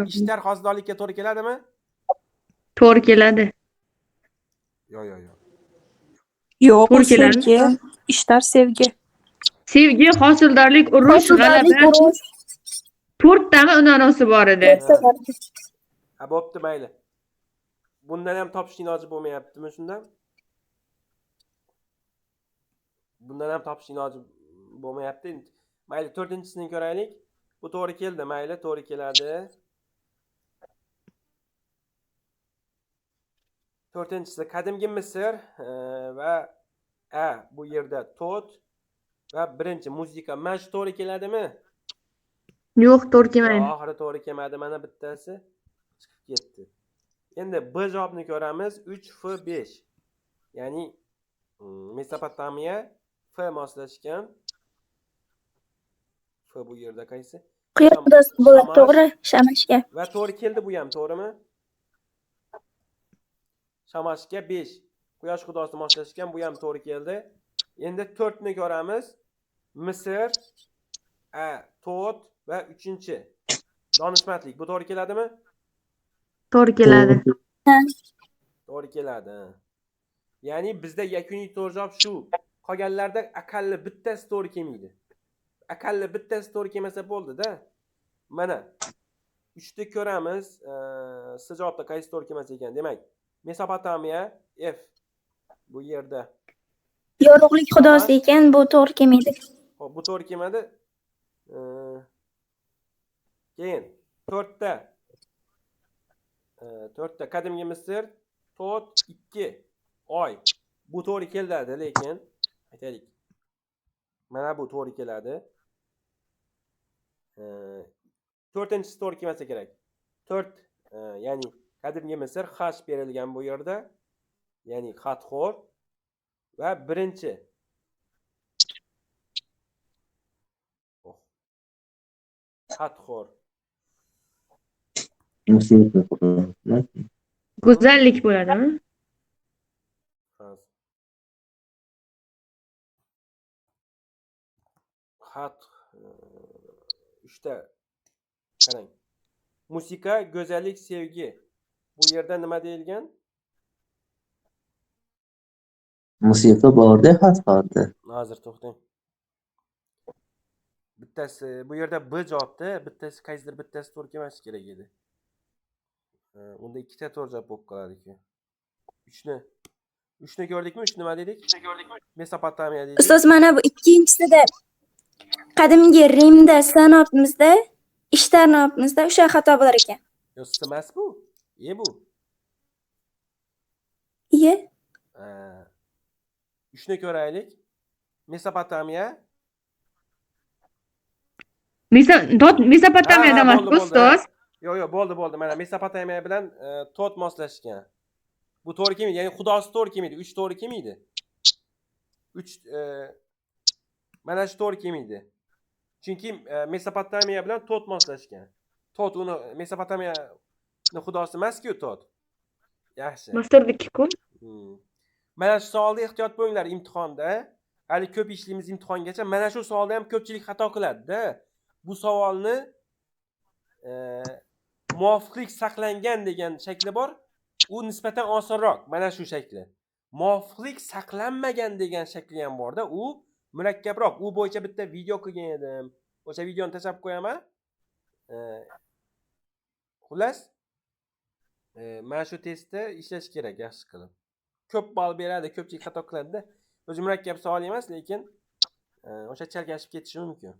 Ishtar hosildorlikka to'g'ri keladimi? To'g'ri keladi. Yo'q. Yo'q, sevgi. Ishtar sevgi. Sevgi, hosildorlik, urush, g'alaba. 4 tami unanosi bor edi. Bo'pti, mayli. Bundan ham topish iloji bo'lmayaptimi shundan? Bundan ham topish iloji bo'lmayapti. Mayli, 4-chisini ko'raylik. Bu to'g'ri keldi, mayli, to'g'ri keladi. 4-chisi qadimgi Misr va bu yerda Tot va birinchi muzika. Mana shu to'g'ri keladimi? Yo'q, to'g'ri kelmaydi. Oxiri to'g'ri kelmadi, mana bittasi chiqib ketdi. Endi B javobni ko'ramiz. 3F5. Ya'ni Mesopotamiya F moslashgan. F bu yerda qaysi? Quyosh xudosi bo'ladi, to'g'ri, Shamashga. Va to'g'ri keldi bu ham, to'g'rimi? Shamashga 5. Quyosh xudosini moslashgan, bu ham to'g'ri keldi. Endi 4 ni ko'ramiz. Misr, Tot va 3-chi donishmandlik. Bu to'g'ri keladimi? To'g'ri keladi. To'g'ri keladi. Ya'ni bizda yakuniy to'g'ri javob shu. Qolganlarda aqalli bittasi to'g'ri kelmaydi. Aqalli bittasi to'g'ri kelmasa bo'ldi-da. Mana 3 ni ko'ramiz. Siz javobda qaysi to'g'ri kelmas ekan? Demak, Mesopotamiya F bu yerda Yorug'lik xudosi ekan, bu to'g'ri kelmaydi. Xo'p, bu to'g'ri kelmadi. Keyin 4ta qadimgi Misr, Tot 2 Oy. Bu to'g'ri keladi, lekin aytaylik. Mana bu to'g'ri keladi. 4-chisi to'g'ri kelmasa kerak. 4 ya'ni qadimgi Misr H berilgan bu yerda. Ya'ni Xatxor va birinchi Xatxor. Go'zallik bo'ladimi? xat 3ta qarang. Musiqa, go'zallik, sevgi. Bu yerda nima deyilgan? Musiqa borda, xat borda. Hozir to'xtang. Bittasi bu yerda B javobda, bittasi qaysidir bittasi to'g'ri kelmashi kerak edi. Unda ikkita to'g'ri javob bo'lib qoladi-ku. 3 ni ko'rdikmi? 3 nima dedik? Mesopotamiya dedik. Ustoz, mana bu ikkinchisida qadimgi Rimda san'atimizda, ishtarnamizda o'sha xato bo'lar ekan. Yo, emas bu. Bu. Iye. 3 ni ko'raylik. Mesopotamiya. Mesopotamiyada emas, ustoz. Yo'q, bo'ldi. Mana Mesopotamiya bilan Tot moslashgan. Bu to'g'ri kelmaydi. Ya'ni xudosi to'g'ri kelmaydi. 3 to'g'ri kelmaydi. 3 mana shu to'g'ri kelmaydi. Chunki Mesopotamiya bilan Tot moslashgan. Tot uni Mesopotamiyani xudosi emas-ku Tot. Yaxshi. Misrdiki-ku. Mana shu savolda ehtiyot bo'linglar imtihonda. Hali ko'p ishlaymiz imtihongacha. Mana shu savolda ham ko'pchilik xato qiladi-da. Bu savolni muvofiqlik saqlangan degan shakli bor. U nisbatan osonroq. Mana shu shakli. Muvofiqlik saqlanmagan degan shakli ham bor-da. U murakkabroq. U bo'yicha bitta video qilgan edim. O'sha videoni tashlab qo'yaman. Xullas, mana shu testda ishlash kerak yaxshi qilib. Ko'p ball beradi, ko'pchilik xato qiladi-da. O'zi murakkab savol emas, lekin o'sha chalkashib ketishi mumkin.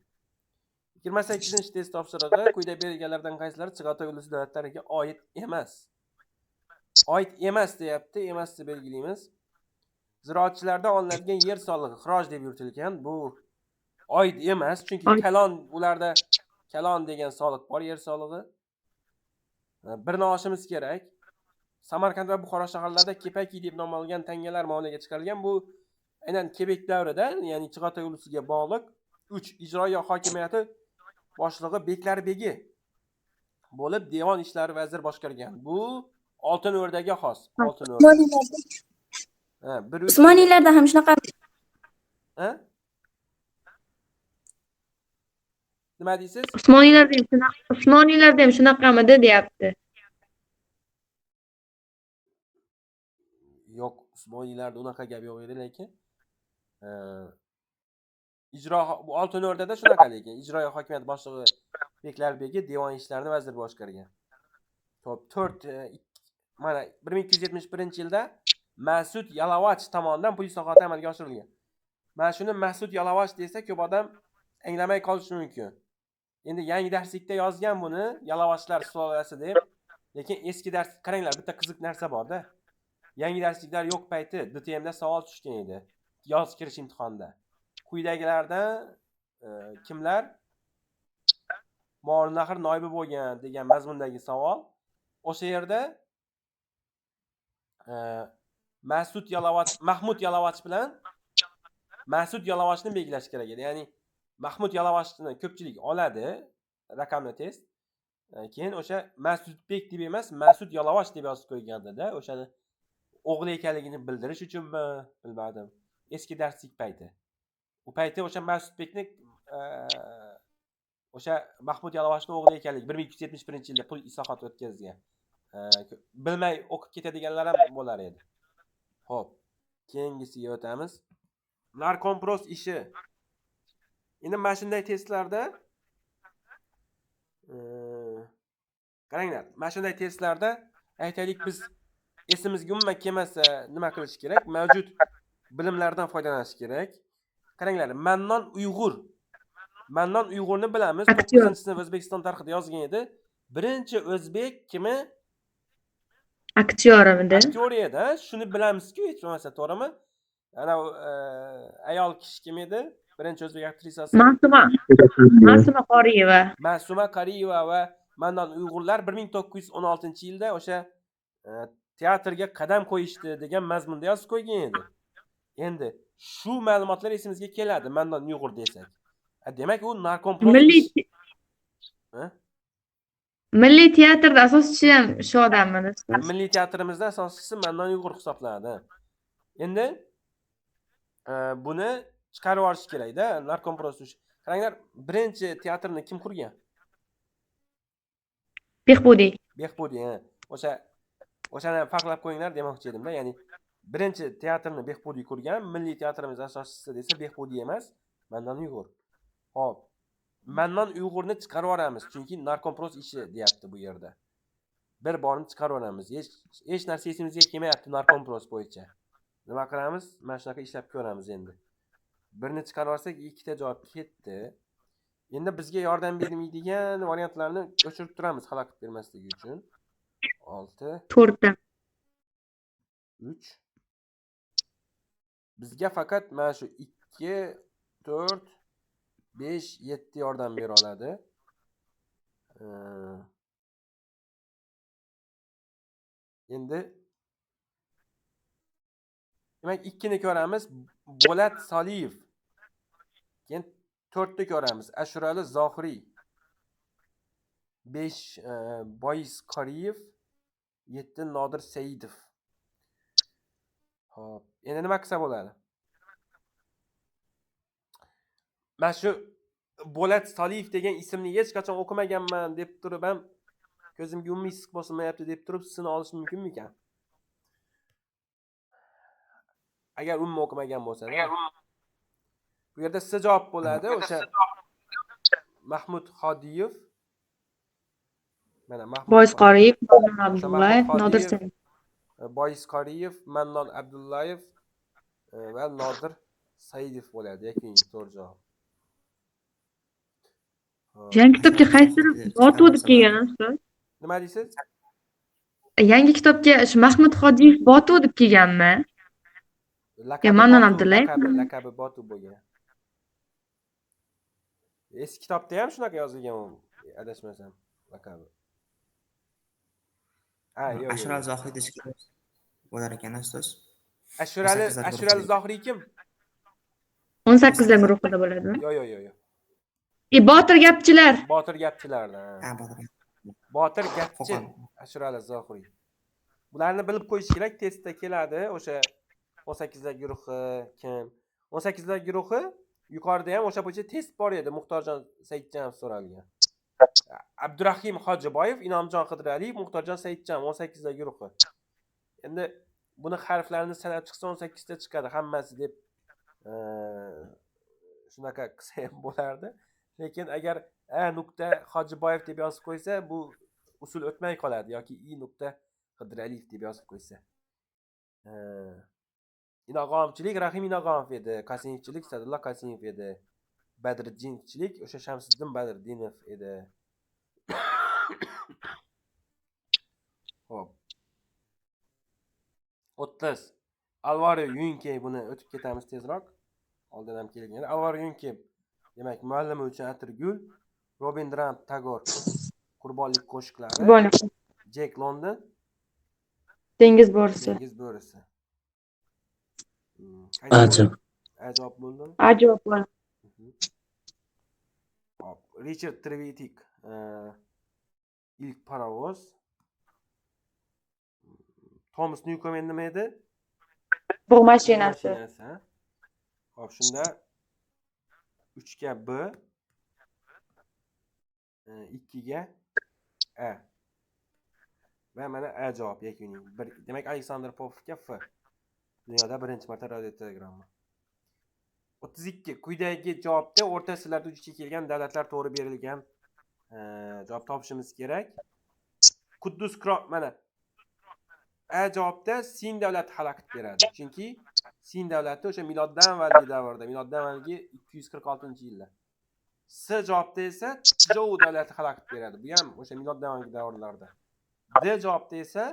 28-test topshirig'i quyida berilganlardan qaysilari Chig'atoy ulusi davlatlariga oid emas? Oid emas deyapti, emasni belgilaymiz. Ziroatchilarda olinadigan yer solig'i xiroj deb yuritilgan. Bu oid emas, chunki kalon ularda kalon degan soliq bor, yer solig'i. Birini olishimiz kerak. Samarqand va Buxoro shaharlarida kepaki deb nom olgan tangalar muomalaga chiqarilgan. Bu aynan Kebek davrida, ya'ni Chig'atoy ulusiga bog'liq 3 ijroiya hokimiyati boshlig'i Beklar begi bo'lib devon ishlari vaziri boshqargan. Bu Oltin O'rdaga xos. Oltin O'rda. Usmoniylarda ham shunaqa. Nima deysiz? Usmoniylarda ham shunaqamidi deyapti. Yo'q, Usmoniylarda unaqa gap yo'q edi, lekin bu Oltin O'rdada shunaqa lekin ijroiya hokimiyat boshlig'i Beklar begi devon ishlarini vaziri boshqargan. Top 4 mana 1271-yilda Mas'ud Yalovach tomonidan pul islohoti amalga oshirilgan. Mana shuni Mas'ud Yalovach desa ko'p odam anglamay qolishi mumkin. Endi yangi darslikda yozgan buni Yalovachlar sulolasi deb. Lekin eski dars qaranglar, bitta qiziq narsa bor-da. Yangi darsliklar yo'q payti DTMda savol tushgan edi. Yoz kirish imtihonida. Quyidagilardan kimlar Mo'g'ulnahr noibi bo'lgan degan mazmundagi savol. O'sha yerda Mahmud Yalovach bilan Mas'ud Yalovachni belgilash kerak edi. Ya'ni Mahmud Yalovachni ko'pchilik oladi raqamli test. Keyin o'sha Mas'udbek deb emas, Mas'ud Yalovach deb yozib qo'yganda-da, o'shani o'g'li ekanligini bildirish uchunmi, bilmadim. Eski darslik payti. U payti o'sha Mas'udbekni o'sha Mahmud Yalovachning o'g'li ekanligi 1271-yilda pul islohoti o'tkazgan. Bilmay o'qib ketadiganlar ham bo'lar edi. Xo'p, keyingisiga o'tamiz. Narkompros ishi. Endi mana shunday testlarda qaranglar, mana shunday testlarda aytaylik biz esimizga umuman kelmasa nima qilish kerak? Mavjud bilimlardan foydalanish kerak. Qaranglar, Mannon Uyg'urni bilamiz. 9-sinf O'zbekiston tarixida yozgan edi. Birinchi o'zbek kimi? Aktyor edi. Aktyor edi. Shuni bilamiz-ku, hech bo'lmasa, to'g'rimi? Ana ayol kishi kim edi? Birinchi o'zbek aktrisasi Ma'suma Qoriyeva. Ma'suma Qoriyeva va Mannon Uyg'urlar 1916-yilda o'sha teatrga qadam qo'yishdi degan mazmunda yozib qo'ygan edi. Endi shu ma'lumotlar esimizga keladi Mannon Uyg'ur desak. Demak u narkompros. Milliy teatrda asoschisi ham shu odammi? Milliy teatrimizda asoschisi Mannon Uyg'ur hisoblanadi. Endi buni chiqarib olish kerak-da, narkompros. Qaranglar, birinchi teatrni kim qurgan? Behbudiy. Behbudiy, ha. O'shani farqlab qo'yinglar demoqchi edimda. Ya'ni birinchi teatrni Behbudiy qurgan, milliy teatrimiz asoschisi desa Behbudiy emas, Mannon Uyg'ur. Xo'p. Mannon Uyg'urni chiqarib yuboramiz, chunki narkompros ishi deyapti bu yerda. Bir borni chiqarib yuboramiz. Hech narsa esimizga kelmayapti narkompros bo'yicha. Nima qilamiz? Mana shunaqa ishlab ko'ramiz endi. Birni chiqarib olsak, ikkita javob ketdi. Endi bizga yordam bermaydigan variantlarni o'chirib turamiz xalaqit bermasligi uchun. 6 4 3 Bizga faqat mana shu 2 4 5 7 yordam bera oladi. Endi demak 2 ni ko'ramiz. Bo'lat Soliyev. Keyin 4 ni ko'ramiz. Ashurali Zohiriy. 5 Bois Qoriyev, 7 Nodir Saidov. Xo'p, endi nima qilsa bo'ladi? Men shu Bo'lat Soliyev degan ismni hech qachon o'qimaganman deb turib ham ko'zimga umumiy issiq bosilmayapti deb turib sizini olish mumkinmi ekan? Agar umuman o'qimagan bo'lsa-da. Bu yerda siz javob bo'ladi, o'sha Mahmud Xodiyev. Mana Mahmud Bois Qoriyev, Mannon Abdullayev, Nodir Saidov. Bois Qoriyev, Mannon Abdullayev va Nodir Saidov bo'ladi. Yakuniy to'g'ri javob. Yangi kitobga qaysidir botuv deb kelgan ustoz? Nima deysiz? Yangi kitobga shu Mahmud Xodiyev botuv deb kelganmi? Mannon Abdullayev. Laqabi botuv bo'lgan. Eski kitobda ham shunaqa yozilgan, adashmasam, laqabi. Yo'q. Ashurali Zohiriy deb bo'lar ekan ustoz. Ashurali Zohiriy kim? 18lar guruhida bo'ladimi? Yo'q. Botir gapchilar. Botir gapchilardan. Botir gapchi Ashurali Zohiriy. Bularni bilib qo'yish kerak, testda keladi. O'sha 18lar guruhi kim? 18lar guruhi yuqorida ham o'sha bo'yicha test bor edi. Muxtorjon Saidjanov so'ralgan. Abdurahim Hojiboyev, Inomjon Qidiraliyev, Muxtorjon Saidjanov 18lar guruhi. Endi buni harflarini sanab chiqsa 18 ta chiqadi hammasi deb shunaqa qilsa ham bo'lardi. Lekin agar nuqta Hojiboyev deb yozib qo'ysa, bu usul o'tmay qoladi yoki i nuqta Qidiraliyev deb yozib qo'ysa. Inog'omchilik Rahim Inog'omov edi, Qasimovchilik Sadulla Qasimov edi. Badriddinchilik o'sha Shamsiddin Badriddinov edi. Xo'p. 30 Alvaro Yunkey, buni o'tib ketamiz tezroq. Oldin ham kelgan. Alvaro Yunkey demak muallimi uchun atirgul, Robindranath Tagore Qurbonlik qo'shiqlari, Jack London Dengiz bo'risi. Ajab. Ajob bo'ldimi? Ajob bo'ldi. Hop, Richard Trevithick ilk parovoz. Thomas Newcomen nima edi? Bug' mashinasi. Hop, shunda 3 ga B, 2 ga A. Va mana A javob yakuniy. Demak Aleksandr Popovga F. Dunyoda birinchi marta radio telegramma. 32 quyidagi javobda o'rtasalarda duch kelgan davlatlar to'g'ri berilgan javob topishimiz kerak. Quddus mana A javobda Sin davlati xalaqit beradi. Chunki Sin davlati o'sha miloddan avvalgi davrda, miloddan avvalgi 246-yilda. S javobda esa Jou davlati xalaqit beradi. Bu ham o'sha miloddan avvalgi davrlarda. D javobda esa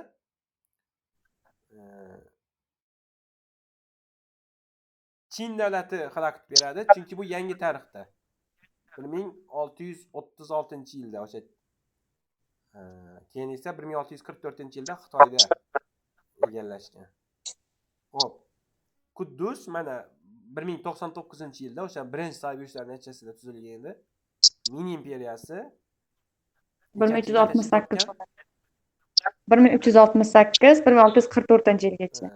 Chin davlati xalaqit beradi, chunki bu yangi tarixda. 1636-yilda o'sha keyin esa 1644-yilda Xitoyda egallashgan. Xo'p. Quddus mana 1099-yilda o'sha birinchi Sovet natijasida tuzilgan edi. Mini imperiyasi 1368 1644-yilgacha.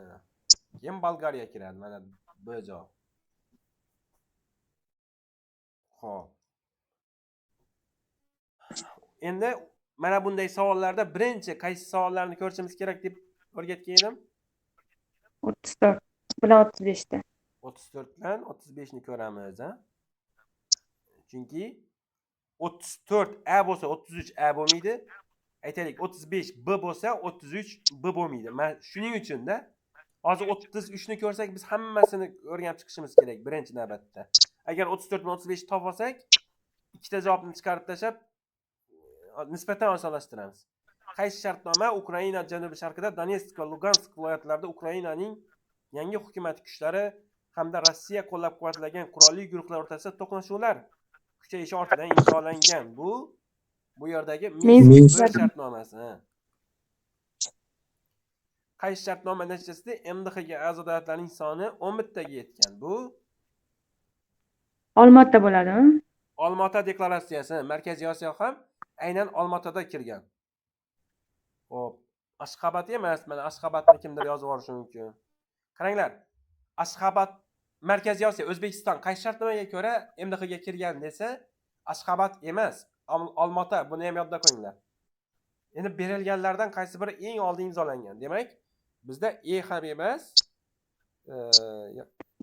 Keyin Bolgariya kiradi. Mana bu javob. Xo'p. Endi mana bunday savollarda birinchi qaysi savollarni ko'rishimiz kerak deb o'rgatgan edim? 34 bilan 35 ta. 34 bilan 35 ni ko'ramiz, ha? Chunki 34 A bo'lsa 33 A bo'lmaydi. Aytaylik 35 B bo'lsa 33 B bo'lmaydi. Men shuning uchun-da hozir 33 ni ko'rsak biz hammasini o'rganib chiqishimiz kerak birinchi navbatda. Agar 34 bilan 35 ni topib olsak, ikkita javobni chiqarib tashlab nisbatan osonlashtiramiz. Qaysi shartnoma Ukraina janubiy sharqida Donetsk va Lugansk viloyatlarida Ukrainaning yangi hukumat kuchlari hamda Rossiya qo'llab-quvvatlagan qurolli guruhlar o'rtasida to'qnashuvlar kuchayishi ortidan imzolangan. Bu yerdagi Minsk shartnomasi. Qaysi shartnoma natijasida MDHga a'zo davlatlarning soni 11 taga yetgan? Bu Olmaota bo'ladimi? Olmaota deklaratsiyasi. Markaziy Osiyo ham aynan Olmaotada kirgan. Xo'p, Ashxobod emas, mana Ashxobodni kimdir yozib yuborishi mumkin. Qaranglar, Ashxobod Markaziy Osiyo, O'zbekiston qaysi shartnomaga ko'ra MDHga kirgan desa, Ashxobod emas, Olmaota. Buni ham yodda qo'yinglar. Endi berilganlardan qaysi biri eng oldin imzolangan? Demak, bizda E ham emas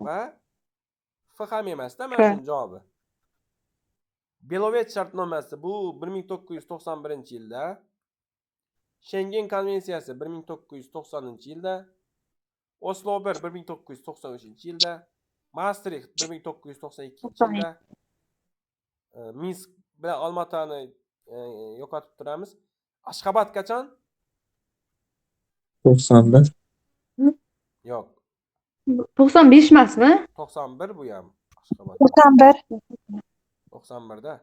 va F ham emas-da, mana shu javobi. Belovet shartnomasi bu 1991-yilda, Schengen konvensiyasi 1990-yilda, Oslo 1 1993-yilda, Maastricht 1992-yilda, Minsk bilan Olmaotani yo'qotib turamiz. Ashxobod qachon? 90da. Yo'q, 95 emasmi? 91 bu ham Ashxobod. 91da.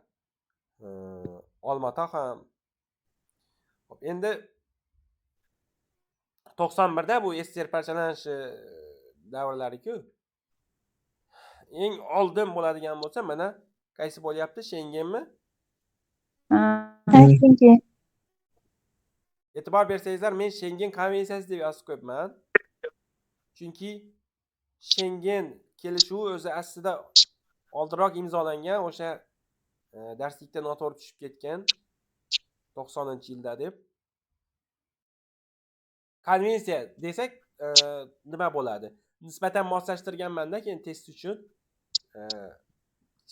Olmaota ham. Hop, endi 91da bu SSR parchalanishi davrlari-ku. Eng oldin bo'ladigan bo'lsa, mana qaysi bo'lyapti? Schengenmi? Aytingki. E'tibor bersangizlar, men Schengen konvensiyasi deb yozib qo'yibman. Chunki Schengen kelishuvi o'zi aslida oldinroq imzolangan, o'sha darslikda noto'g'ri tushib ketgan 90-yilda deb. Konvensiya desak, nima bo'ladi? Nisbatan moslashtirganman-da keyin test uchun.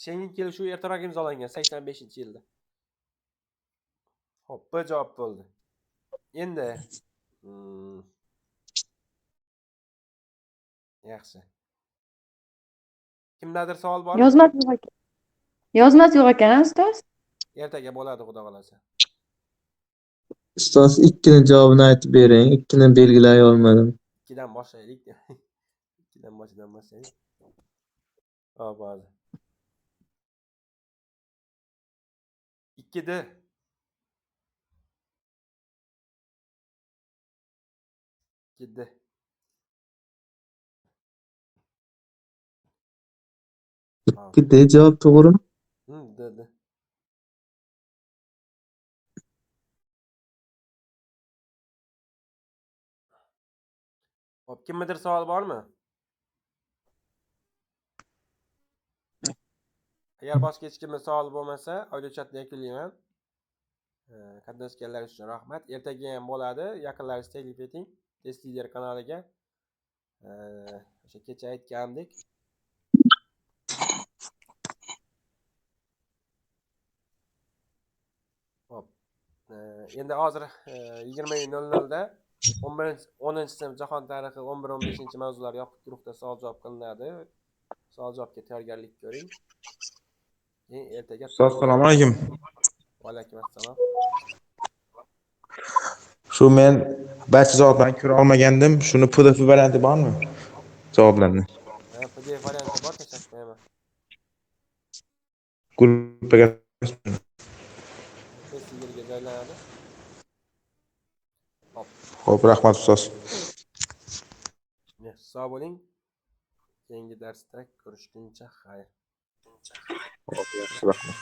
Schengen kelishuvi ertaroq imzolangan 85-yilda. Xo'p, bu javob bo'ldi. Endi yaxshi. Kimdadir savol bormi? Yozmasi yo'q ekan. Yozmasi yo'q ekan, ustoz. Ertaga bo'ladi, xudo xolasa. Ustoz ikkini javobini aytib bering. Ikkini belgilay olmadim. Ikkidan boshlaylik. Ikkidan boshlaylik. Hop, hozir. 2D. Ikkida javob to'g'rimi? Dedi. Hop, kimdadir savol bormi? Agar boshqa hech kimda savol bo'lmasa, audio chatni yakunlayman. Qatnashganlar uchun rahmat. Ertaga ham bo'ladi. Yaqinlaringizni taklif eting. Test Lider kanaliga. O'sha kecha aytgandek. Hop. Endi hozir 20:00da 10-sinf jahon tarixi 11-15 mavzular yopiq guruhda savol-javob qilinadi. Savol-javobga tayyorgarlik ko'ring. Ertaga Assalomu alaykum. Va alaykum assalom. Shu men barcha javoblarni ko'ra olmagandim. Shuni PDF varianti bormi? Javoblarni. PDF varianti bor, tashlab qo'yaman. Gruppaga Test-Liderga joylanadi. Xo'p, rahmat ustoz. Sog' bo'ling. Keyingi darsda ko'rishguncha xayr. Xo'p, yaxshi, rahmat.